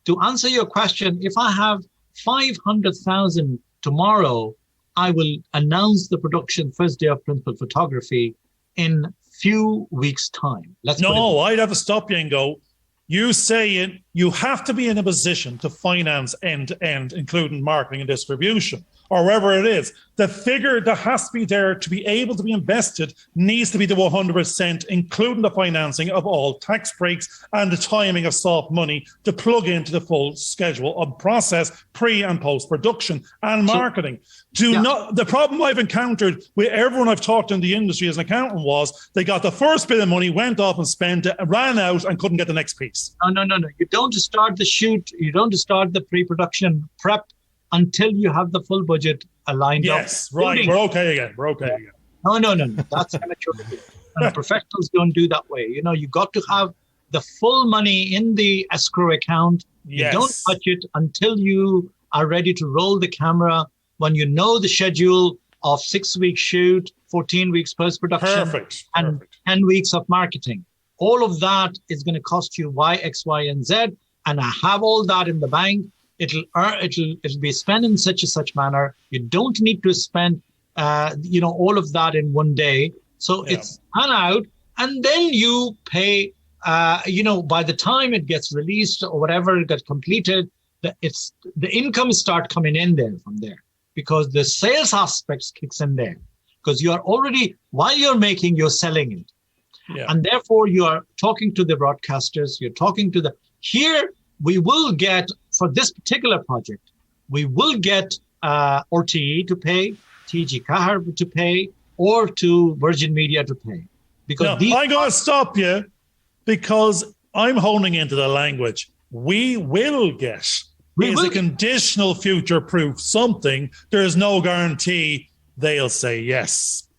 To answer your question, if I have 500,000 tomorrow, I will announce the production first day of principal photography in few weeks' time. I'd have to stop you and go, You say it, you have to be in a position to finance end to end, including marketing and distribution, or wherever it is. The figure that has to be there to be able to be invested needs to be the 100%, including the financing of all tax breaks and the timing of soft money to plug into the full schedule of process, pre and post production and marketing. The problem I've encountered with everyone I've talked to in the industry as an accountant was they got the first bit of money, went off and spent it, ran out and couldn't get the next piece. No. You don't start the shoot. You don't start the pre-production prep until you have the full budget aligned up. Yes, right. We're okay again. No. That's amateur. And professionals don't do that way. You got to have the full money in the escrow account. Yes. You don't touch it until you are ready to roll the camera. When you know the schedule of 6-week shoot, 14 weeks post-production, and 10 weeks of marketing. All of that is going to cost you Y, X, Y, and Z. And I have all that in the bank. It'll be spent in such and such manner. You don't need to spend, all of that in one day. So it's run out, and then you pay. By the time it gets released or whatever it gets completed, the income start coming in there from there, because the sales aspects kicks in there, because you are already, while you're making, you're selling it. Yeah. And therefore you are talking to the broadcasters, you're talking to here we will get, for this particular project, we will get RTE to pay, TG Kahar to pay, or to Virgin Media to pay. Because I'm going to stop you, because I'm honing into the language. We will get a conditional future-proof something. There is no guarantee they'll say yes.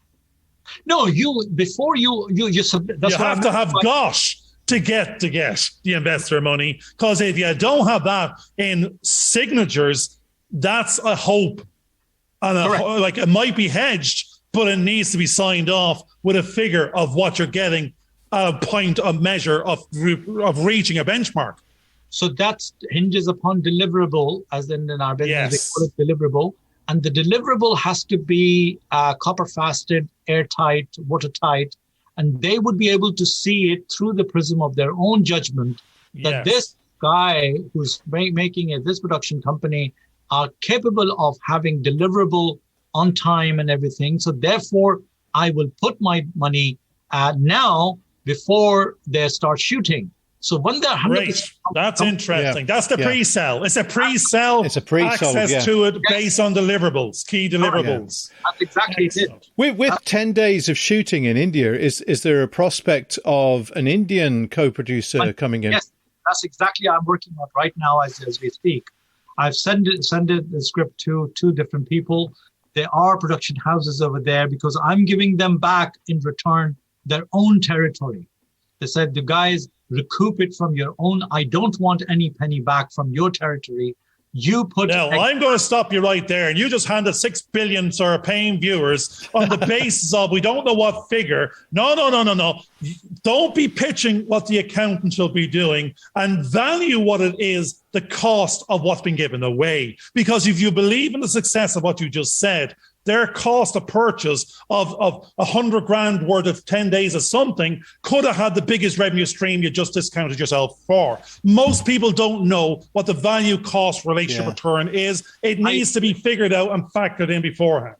No, you have to have gosh to get the investor money, because if you don't have that in signatures, that's a hope, and it might be hedged, but it needs to be signed off with a figure of what you're getting, a point of measure of reaching a benchmark. So that hinges upon deliverable, as in our business we call it deliverable. And the deliverable has to be copper-fasted, airtight, watertight, and they would be able to see it through the prism of their own judgment that this guy who's making this production company are capable of having deliverable on time and everything. So therefore, I will put my money now before they start shooting. So when they're 100%, that's interesting. That's the pre-sell. It's a pre-sell. It's a pre-sell access to it based on deliverables, key deliverables. That's exactly it. With 10 days of shooting in India, is there a prospect of an Indian co-producer coming in? Yes, that's exactly what I'm working on right now as we speak. I've sent the script to 2 different people. There are production houses over there, because I'm giving them back in return their own territory. They said, the guys, recoup it from your own. I don't want any penny back from your territory. You put. No, I'm going to stop you right there. And you just handed 6 billion paying viewers on the basis of we don't know what figure. No. Don't be pitching what the accountants will be doing, and value what it is, the cost of what's been given away. Because if you believe in the success of what you just said, their cost of purchase of 100 grand worth of 10 days of something could have had the biggest revenue stream you just discounted yourself for. Most people don't know what the value cost relationship return is. It needs to be figured out and factored in beforehand.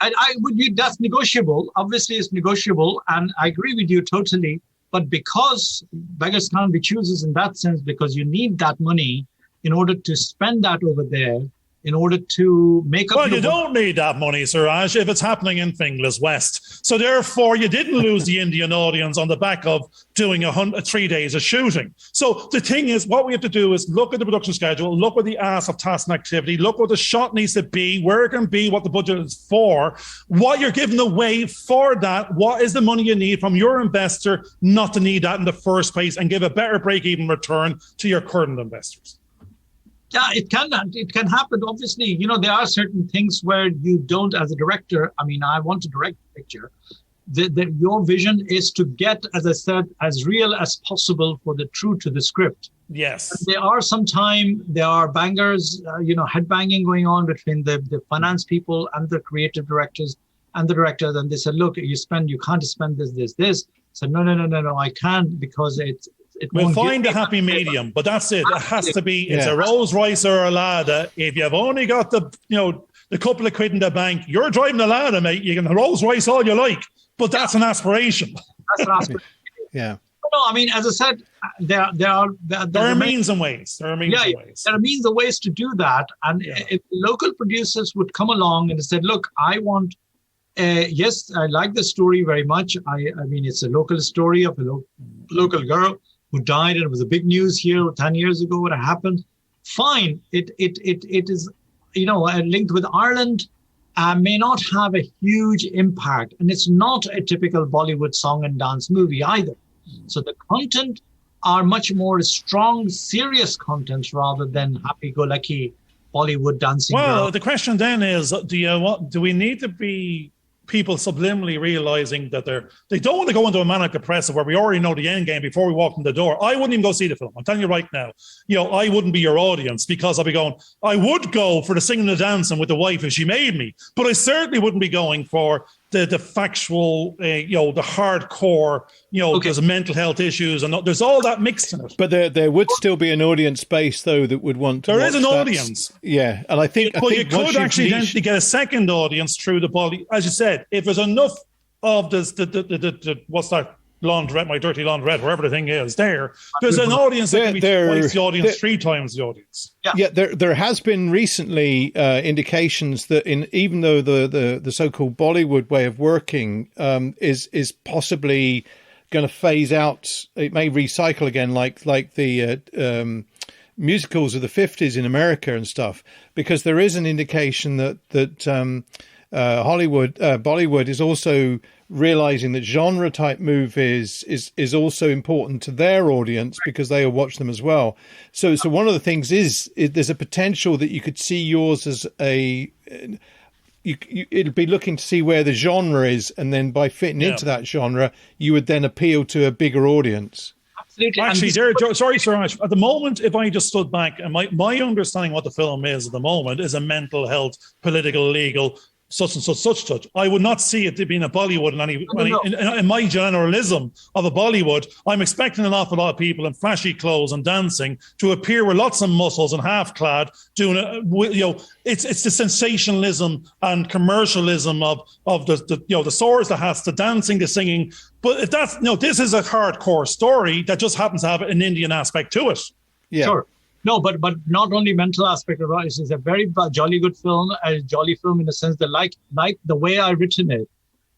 That's negotiable. Obviously, it's negotiable. And I agree with you totally. But because beggars can't be choosers in that sense, because you need that money in order to spend that over there, in order to make up. Well, you don't need that money, Siraj, if it's happening in Finglas West. So therefore, you didn't lose the Indian audience on the back of doing 3 days of shooting. So the thing is, what we have to do is look at the production schedule, look at the ask of task and activity, look what the shot needs to be, where it can be, what the budget is for, what you're giving away for that, what is the money you need from your investor not to need that in the first place, and give a better break-even return to your current investors. Yeah, it can happen. Obviously, there are certain things where you don't, as a director. I mean, I want to direct the picture. Your vision is to get, as I said, as real as possible for the true to the script. Yes. And there are bangers, head banging going on between the finance people and the creative directors and the directors. And they said, look, you can't spend this. So no, I can't, because We'll find a happy medium, but that's it. It has to be. It's a Rolls Royce or a Lada. If you've only got the couple of quid in the bank, you're driving the Lada, mate. You can Rolls Royce all you like, but that's an aspiration. That's an aspiration. Yeah. No, I mean, as I said, there are means and ways. There are means and ways. There are means and ways to do that. And if local producers would come along and said, look, I want, yes, I like the story very much. I mean, it's a local story of a local girl who died, and it was a big news here 10 years ago when it happened. Fine. It is, linked with Ireland. May not have a huge impact. And it's not a typical Bollywood song and dance movie either. So the content are much more strong, serious content rather than happy-go-lucky Bollywood dancing. Well, the question then is, do we need to be people subliminally realizing that they don't want to go into a manic depressive where we already know the end game before we walk in the door? I wouldn't even go see the film. I'm telling you right now. I wouldn't be your audience, because I'd be going, I would go for the singing and the dancing with the wife if she made me, but I certainly wouldn't be going for the factual, the hardcore, there's mental health issues and there's all that mixed in it. But there would still be an audience base, though, that would want to. There is an audience. Yeah. And I think you could actually then get a second audience through the body. As you said, if there's enough of this, the what's that? Laundrette, my dirty laundrette, wherever the thing is, there's an audience that can be twice the audience, 3 times the audience. Yeah, there has been recently indications that even though the so-called Bollywood way of working is possibly going to phase out, it may recycle again, like the musicals of the 50s in America and stuff, because there is an indication that Bollywood is also realizing that genre type movies is also important to their audience, because they will watch them as well. So one of the things is there's a potential that you could see yours as it'd be looking to see where the genre is, and then by fitting into that genre, you would then appeal to a bigger audience. Absolutely. Actually, sorry, Siraj. At the moment, if I just stood back, and my understanding what the film is at the moment is a mental health, political, legal, such and such. I would not see it being a Bollywood in my generalism of a Bollywood. I'm expecting an awful lot of people in flashy clothes and dancing to appear with lots of muscles and half clad, doing it's the sensationalism and commercialism of the swords, the hats, the dancing, the singing. But if that's this is a hardcore story that just happens to have an Indian aspect to it. Yeah. Sure. No, but not only mental aspect of it. It's a very jolly good film, a jolly film in the sense that like the way I've written it.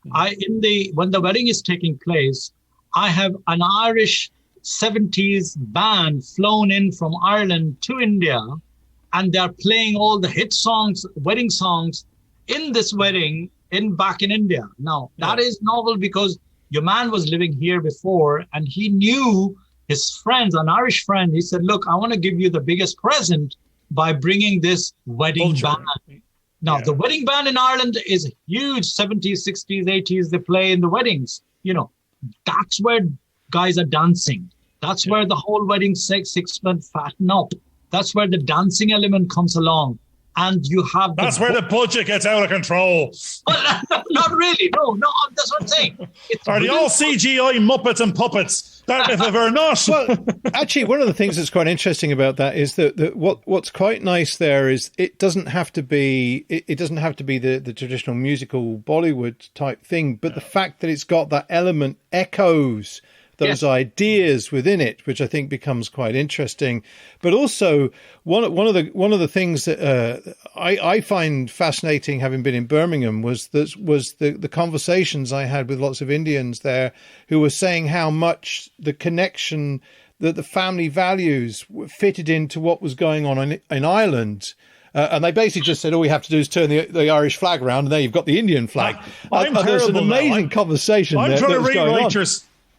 When the wedding is taking place, I have an Irish 70s band flown in from Ireland to India, and they're playing all the hit songs, wedding songs in this wedding back in India. Now, that is novel because your man was living here before, and he knew his friends, an Irish friend. He said, look, I want to give you the biggest present by bringing this wedding band. Now, the wedding band in Ireland is huge, 70s, 60s, 80s. They play in the weddings. That's where guys are dancing. That's where the whole wedding six-month fatten up. That's where the dancing element comes along. And you have... That's where the budget gets out of control. Well, not really. No, that's what I'm saying. Are they all CGI Muppets and puppets? That if ever not. Well, actually, one of the things that's quite interesting about that is that what's quite nice there is it doesn't have to be the traditional musical Bollywood type thing, but the fact that it's got that element echoes those ideas within it, which I think becomes quite interesting. But also one of the things that I find fascinating, having been in Birmingham, was the conversations I had with lots of Indians there who were saying how much the connection that the family values fitted into what was going on in Ireland. And they basically just said, all we have to do is turn the Irish flag around, and there you've got the Indian flag. There's an amazing conversation there.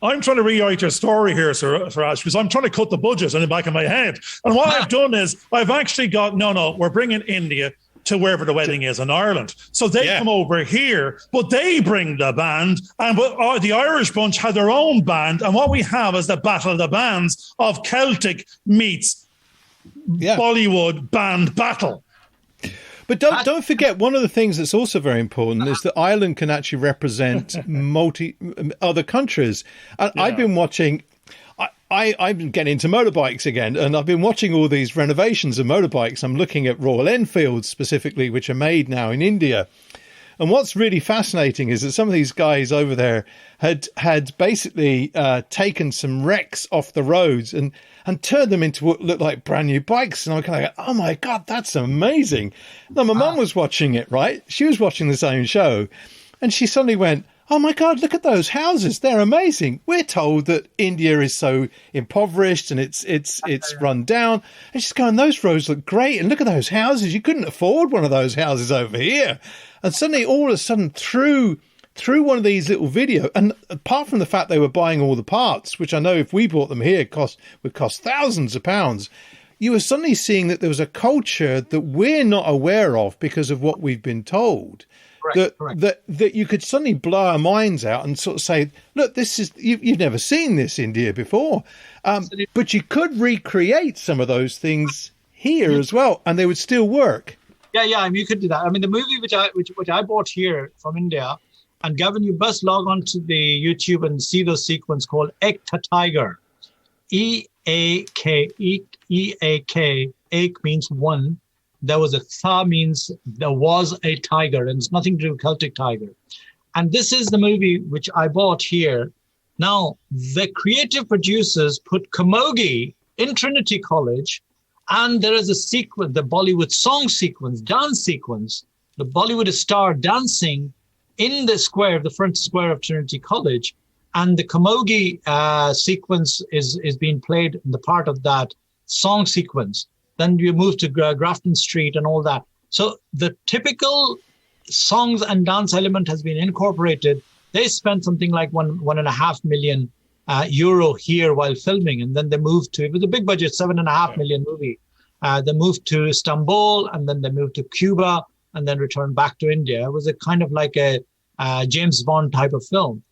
I'm trying to rewrite your story here, Siraj, because I'm trying to cut the budget in the back of my head. And what I've done is I've actually got, we're bringing India to wherever the wedding is in Ireland. So they come over here, but they bring the band, and the Irish bunch had their own band. And what we have is the battle of the bands of Celtic meets Bollywood band battle. But don't forget, one of the things that's also very important is that Ireland can actually represent other countries. And I've been watching. I've been getting into motorbikes again, and I've been watching all these renovations of motorbikes. I'm looking at Royal Enfields specifically, which are made now in India. And what's really fascinating is that some of these guys over there had basically taken some wrecks off the roads and turned them into what looked like brand new bikes. And I'm kind of like, oh my God, that's amazing. Now, my mum was watching it, right? She was watching the same show, and she suddenly went, oh my God, look at those houses. They're amazing. We're told that India is so impoverished and it's run down. And she's going, those roads look great. And look at those houses. You couldn't afford one of those houses over here. And suddenly, all of a sudden, through one of these little video, and apart from the fact they were buying all the parts, which I know if we bought them here would cost thousands of pounds, you were suddenly seeing that there was a culture that we're not aware of because of what we've been told. Correct. That you could suddenly blow our minds out and sort of say, look, this is you've never seen this India before, but you could recreate some of those things here as well, and they would still work. Yeah, I mean, you could do that. I mean, the movie which I bought here from India, and Gavin, you must log on to the YouTube and see the sequence called Ek Tha Tiger. E-A-K, Ek means one. There was a Tha means there was a tiger, and it's nothing to do with Celtic tiger. And this is the movie which I bought here. Now, the creative producers put Kamogi in Trinity College, and there is a sequence, the Bollywood song sequence, dance sequence, the Bollywood star dancing in the square, the front square of Trinity College. And the Kamogi sequence is being played in the part of that song sequence. Then you move to Grafton Street and all that. So the typical songs and dance element has been incorporated. They spent something like €1.5 million here while filming, and then they moved to, it was a big budget, $7.5 million movie. They moved to Istanbul, and then they moved to Cuba, and then returned back to India. It was a kind of like a James Bond type of film.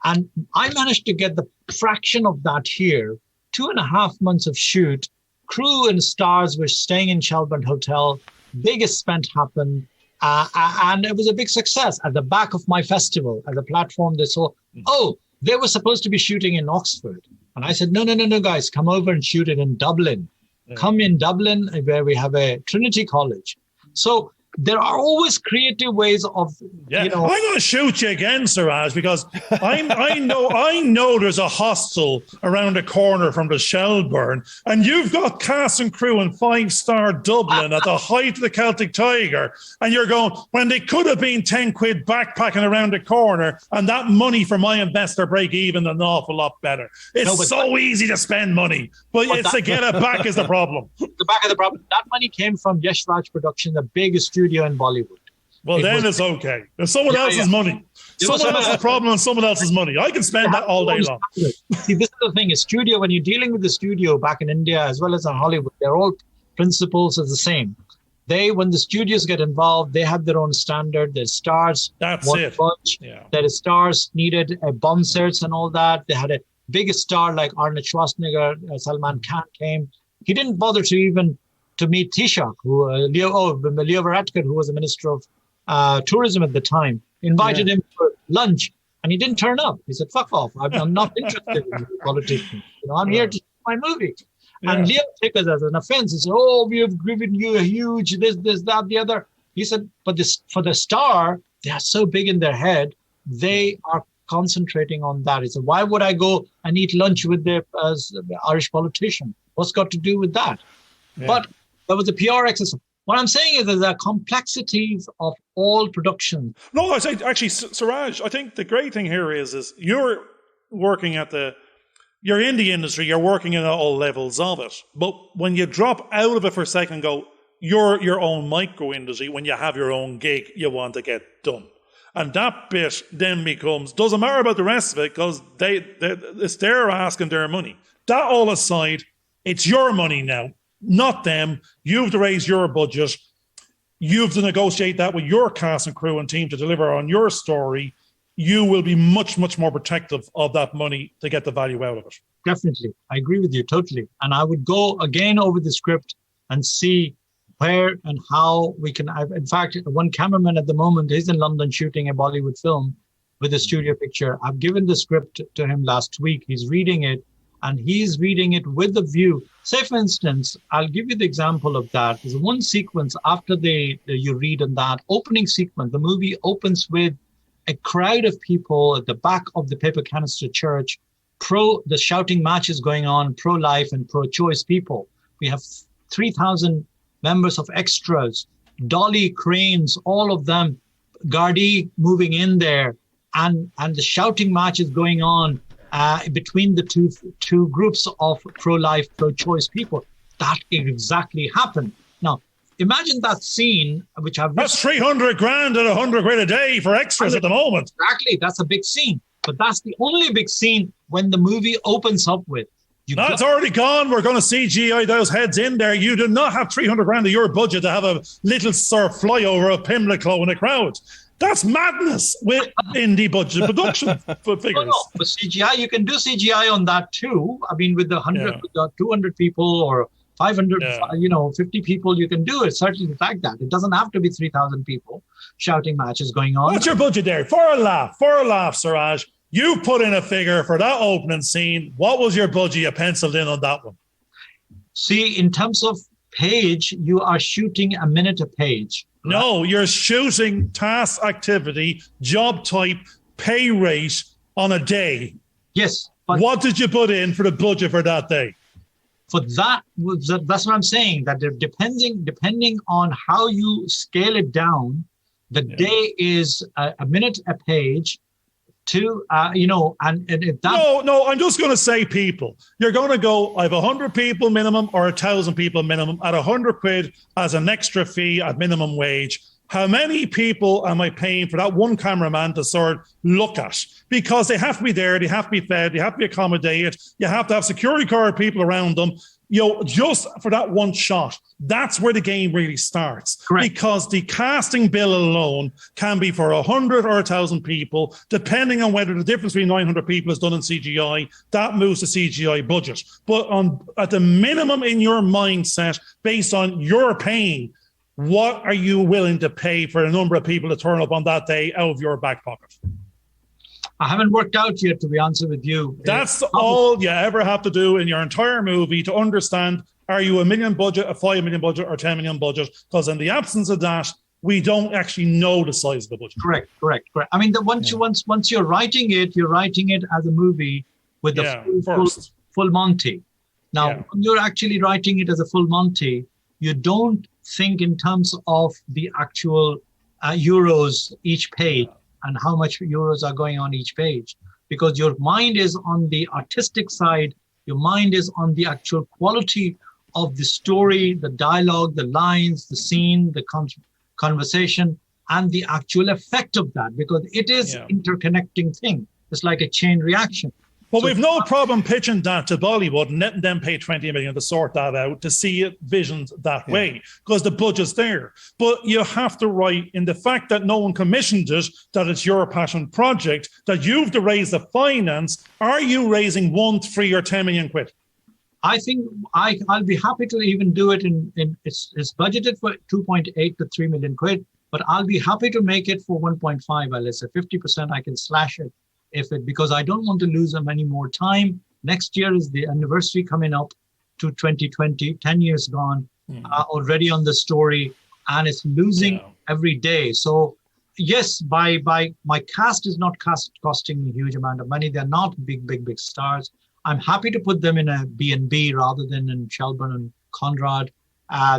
And I managed to get the fraction of that here, 2.5 months of shoot. Crew and stars were staying in Shelburne Hotel. Biggest spent happened. And it was a big success. At the back of my festival, at the platform, they saw, they were supposed to be shooting in Oxford. And I said, no, guys, come over and shoot it in Dublin. Yeah. Come in Dublin, where we have a Trinity College. So there are always creative ways of, I'm going to shoot you again, Siraj, because I know there's a hostel around the corner from the Shelburne, and you've got cast and crew in 5-star Dublin at the height of the Celtic Tiger, and you're going, when they could have been 10 quid backpacking around the corner, and that money for my investor break even an awful lot better. It's easy to spend money, but it's to get it back is the problem. The back of the problem. That money came from Yash Raj Production, the biggest studio in Bollywood. Well, it's okay. It's someone else's money. Someone else's problem and someone else's money. I can spend that all day long. See, this is the thing. A studio, when you're dealing with the studio back in India as well as in Hollywood, they're all principles are the same. When the studios get involved, they have their own standard. Their stars. That's it. Their stars needed concerts and all that. They had a biggest star like Arnold Schwarzenegger, Salman Khan came. He didn't bother to meet Taoiseach, Leo Varadkar, who was the Minister of Tourism at the time, invited him for lunch, and he didn't turn up. He said, fuck off. I'm not interested in politicians. I'm here to see my movie. Yeah. And Leo took it as an offense. He said, we have given you a huge this, that, the other. He said, but for the star, they are so big in their head, they are concentrating on that. He said, why would I go and eat lunch with the Irish politician? What's got to do with that? Yeah. But there was a PR exercise. What I'm saying is there are complexities of all production. No, I say actually, Siraj, I think the great thing here is you're working you're in the industry, you're working at all levels of it. But when you drop out of it for a second and go, you're your own micro industry, when you have your own gig you want to get done. And that bit then doesn't matter about the rest of it because they're asking their money. That all aside, it's your money now. Not them. You've to raise your budget. You've to negotiate that with your cast and crew and team to deliver on your story. You will be much, much more protective of that money to get the value out of it. Definitely. I agree with you totally. And I would go again over the script and see where and how we can. In fact, one cameraman at the moment is in London shooting a Bollywood film with a studio picture. I've given the script to him last week. He's reading it. and he's reading it with the view. Say, for instance, I'll give you the example of that. There's one sequence after you read in that opening sequence. The movie opens with a crowd of people at the back of the paper canister church, the shouting matches going on, pro-life and pro-choice people. We have 3,000 members of extras, dolly cranes, all of them, Gardi moving in there, and the shouting match is going on between the two groups of pro-life, pro-choice people. That exactly happened. Now, imagine that scene, which I've... That's 300 grand and 100 quid a day for extras at the moment. Exactly, that's a big scene. But that's the only big scene when the movie opens up with. It's already gone. We're going to CGI those heads in there. You do not have 300 grand of your budget to have a little sort of flyover of Pimlico in a crowd. That's madness with indie budget production figures. No, but CGI, you can do CGI on that too. I mean, with the 200 people or 500, 50 people, you can do it. Certainly like that. It doesn't have to be 3,000 people shouting matches going on. What's your budget there? For a laugh, Siraj. You put in a figure for that opening scene. What was your budget you penciled in on that one? See, in terms of page, you are shooting a minute a page. Right? No, you're shooting task activity, job type, pay rate on a day. Yes. But what did you put in for the budget for that day? For that's what I'm saying, that depending on how you scale it down, the day is a minute a page. And if that... No, I'm just going to say people. You're going to go, I have 100 people minimum or 1,000 people minimum at 100 quid as an extra fee at minimum wage. How many people am I paying for that one cameraman to sort of look at? Because they have to be there, they have to be fed, they have to be accommodated, you have to have security guard people around them. Just for that one shot, that's where the game really starts. Correct. Because the casting bill alone can be for 100 or 1,000 people, depending on whether the difference between 900 people is done in CGI, that moves the CGI budget. But at the minimum in your mindset, based on your pain, what are you willing to pay for a number of people to turn up on that day out of your back pocket? I haven't worked out yet, to be honest with you. That's all you ever have to do in your entire movie to understand, are you $1 million budget, a $5 million budget, or $10 million budget? Because in the absence of that, we don't actually know the size of the budget. Correct. I mean, once you're writing it as a movie with the full Monty. Now, when you're actually writing it as a full Monty, you don't think in terms of the actual euros each page. And how much euros are going on each page, because your mind is on the artistic side, your mind is on the actual quality of the story, the dialogue, the lines, the scene, the conversation, and the actual effect of that, because it is interconnecting thing. It's like a chain reaction. Well, we've no problem pitching that to Bollywood and letting them pay 20 million to sort that out, to see it visioned that way, because the budget's there. But you have to write in the fact that no one commissioned it, that it's your passion project, that you've to raise the finance. Are you raising 1, 3 or 10 million quid? I think I'll be happy to even do it it's budgeted for 2.8 to 3 million quid, but I'll be happy to make it for 1.5. Let's say 50%, I can slash it. Because I don't want to lose them any more time. Next year is the anniversary coming up to 2020, 10 years gone, already on the story, and it's losing every day. So yes, by my cast is not costing me a huge amount of money. They're not big stars. I'm happy to put them in a B&B rather than in Shelburne and Conrad.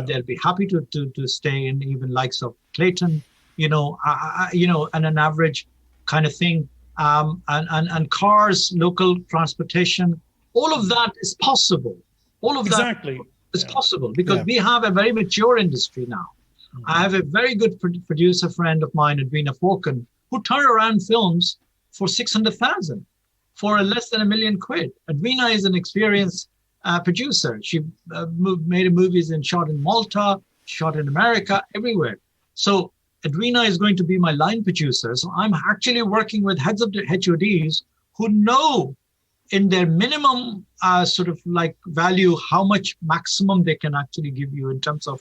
They'll be happy to stay in even likes of Clayton, and an average kind of thing. And cars, local transportation, all of that is possible. All of that is possible because we have a very mature industry now. Mm-hmm. I have a very good producer friend of mine, Edwina Falcon, who turned around films for 600,000 for less than £1 million. Edwina is an experienced producer. She made movies and shot in Malta, shot in America, everywhere. So Edwina is going to be my line producer. So I'm actually working with heads of the HODs who know in their minimum sort of like value how much maximum they can actually give you in terms of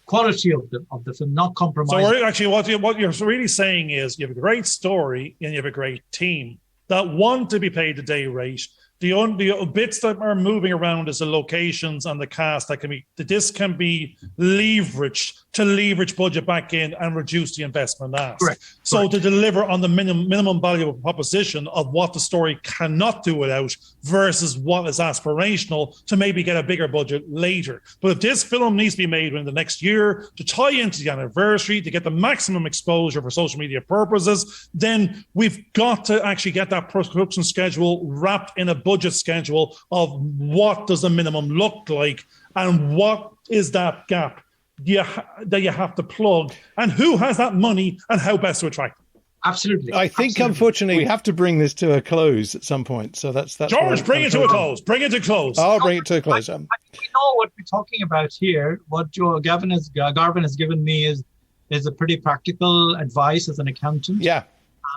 quality of the film, not compromising. So actually what you're really saying is you have a great story and you have a great team that want to be paid a day rate. The bits that are moving around is the locations and the cast this can be leveraged to leverage budget back in and reduce the investment asked. Correct. So Correct. to deliver on the minimum value of proposition of what the story cannot do without versus what is aspirational to maybe get a bigger budget later. But if this film needs to be made in the next year to tie into the anniversary, to get the maximum exposure for social media purposes, then we've got to actually get that production schedule wrapped in a budget schedule of what does the minimum look like and what is that gap that you have to plug, and who has that money and how best to attract them. Absolutely. I think, unfortunately, we have to bring this to a close at some point. So that's George, bring it to a close. Bring it to a close. I'll bring it to a close. We know what we're talking about here. What Garvin has given me is a pretty practical advice as an accountant. Yeah.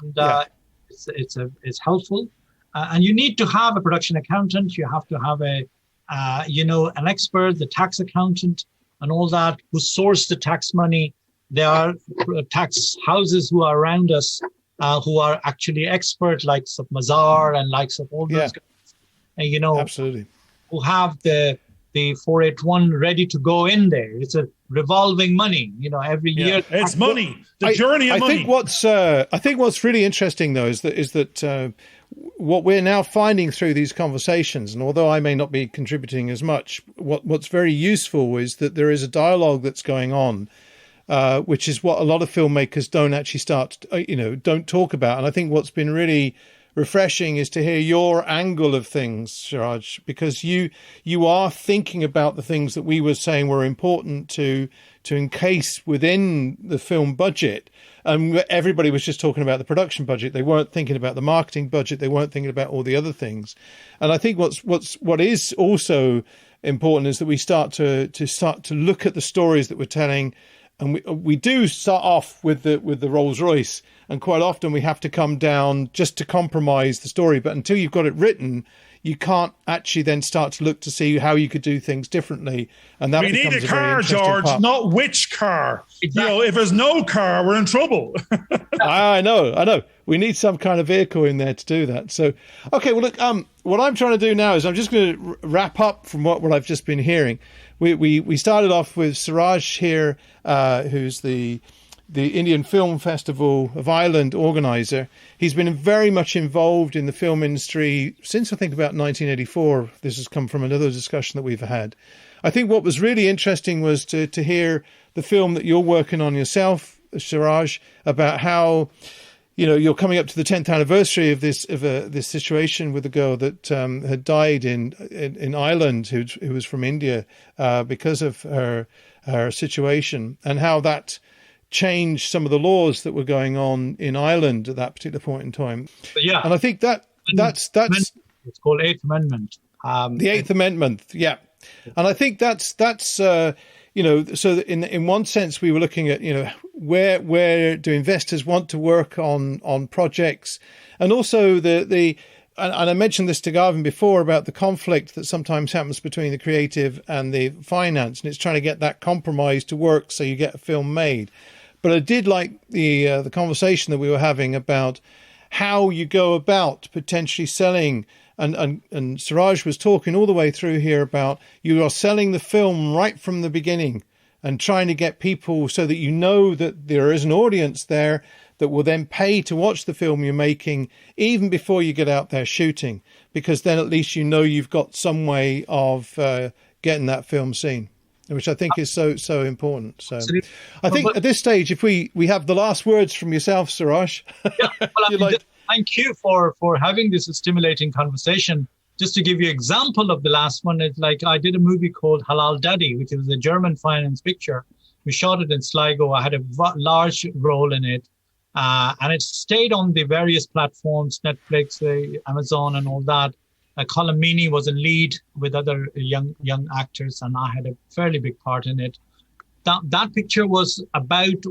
And it's helpful. And you need to have a production accountant. You have to have an expert, the tax accountant, and all that, who source the tax money. There are tax houses who are around us who are actually expert, likes of Mazar and likes of all those guys. And, absolutely, who have the 481 ready to go in there. It's a revolving money, every year. It's money. The journey of money. I think what's really interesting though is that what we're now finding through these conversations, and although I may not be contributing as much, what's very useful is that there is a dialogue that's going on, which is what a lot of filmmakers don't actually don't talk about. And I think what's been really refreshing is to hear your angle of things, Siraj, because you are thinking about the things that we were saying were important to encase within the film budget. And everybody was just talking about the production budget. They weren't thinking about the marketing budget. They weren't thinking about all the other things. And I think what is also important is that we start to look at the stories that we're telling. And we do start off with the Rolls Royce, and quite often we have to come down just to compromise the story. But until you've got it written, you can't actually then start to look to see how you could do things differently. And that we need a car, George, part. Not which car. Exactly. If there's no car, we're in trouble. I know. We need some kind of vehicle in there to do that. So, okay, well, look, what I'm trying to do now is I'm just going to wrap up from what I've just been hearing. We started off with Siraj here, who's the Indian Film Festival of Ireland organizer. He's been very much involved in the film industry since I think about 1984. This has come from another discussion that we've had. I think what was really interesting was to hear the film that you're working on yourself, Siraj, about how you're coming up to the 10th anniversary of this situation with a girl that had died in Ireland, who was from India because of her situation, and how that changed some of the laws that were going on in Ireland at that particular point in time. Yeah, and I think that's it's called Eighth Amendment. The Eighth Amendment, yeah, and I think that's so in one sense we were looking at where do investors want to work on projects, and also and I mentioned this to Garvin before about the conflict that sometimes happens between the creative and the finance, and it's trying to get that compromise to work so you get a film made. But I did like the conversation that we were having about how you go about potentially selling, and Siraj was talking all the way through here about you are selling the film right from the beginning and trying to get people so that that there is an audience there that will then pay to watch the film you're making even before you get out there shooting, because then at least you've got some way of getting that film seen, which I think is so important. So absolutely. I think at this stage, if we have the last words from yourself, Siraj. Yeah, well, thank you for having this stimulating conversation. Just to give you an example of the last one, it's like I did a movie called Halal Daddy, which is a German finance picture. We shot it in Sligo. I had a large role in it. And it stayed on the various platforms, Netflix, Amazon, and all that. Colm Meaney was a lead with other young actors, and I had a fairly big part in it. That picture was about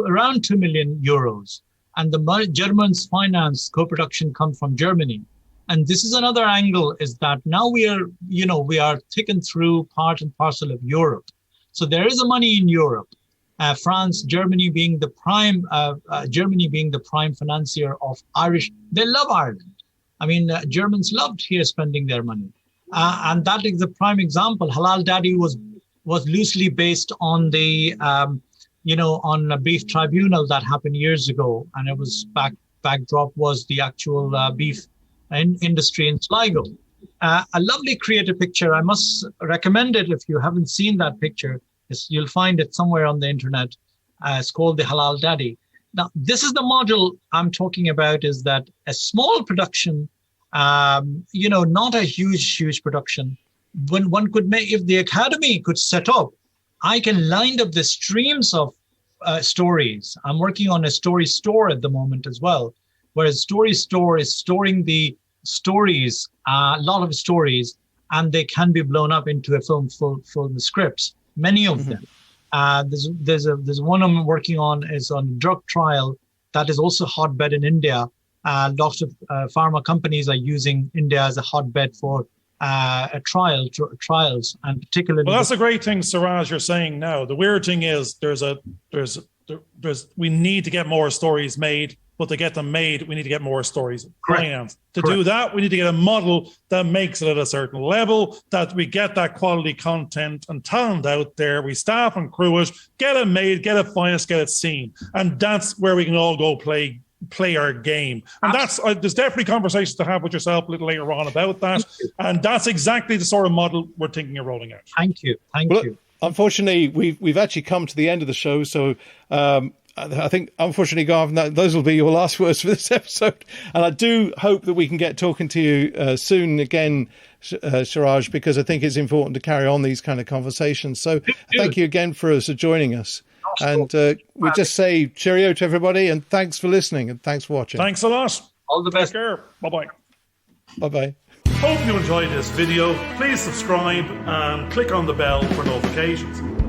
around 2 million euros. And the Germans finance co-production come from Germany. And this is another angle, is that now we are taken through part and parcel of Europe. So there is a money in Europe. France, Germany being the prime financier of Irish. They love Ireland. I mean, Germans loved here spending their money. And that is the prime example. Halal Daddy was loosely based on the, on a beef tribunal that happened years ago. And it was backdrop was the actual beef industry in Sligo. A lovely creative picture. I must recommend it if you haven't seen that picture. You'll find it somewhere on the internet. It's called the Halal Daddy. Now, this is the model I'm talking about, is that a small production, not a huge production. When one could make, if the Academy could set up, I can line up the streams of stories. I'm working on a story store at the moment as well, where a story store is storing the stories, a lot of stories, and they can be blown up into a film full of scripts, many of them. There's one I'm working on is on drug trial that is also hotbed in India. Lots of pharma companies are using India as a hotbed for trials, and particularly. Well, that's a great thing, Siraj, you're saying now. The weird thing is we need to get more stories made, but to get them made, we need to get more stories financed. To do that, we need to get a model that makes it at a certain level, that we get that quality content and talent out there. We staff and crew it, get it made, get it financed, get it seen. And that's where we can all go play our game. And that's there's definitely conversations to have with yourself a little later on about that. And that's exactly the sort of model we're thinking of rolling out. Thank you. Unfortunately, we've actually come to the end of the show, so I think, unfortunately, Garvin, those will be your last words for this episode. And I do hope that we can get talking to you soon again, Siraj, because I think it's important to carry on these kind of conversations. So thank you again for joining us. And we just say cheerio to everybody, and thanks for listening, and thanks for watching. Thanks a lot. All the best. Take care. Bye-bye. Bye-bye. Hope you enjoyed this video. Please subscribe and click on the bell for notifications.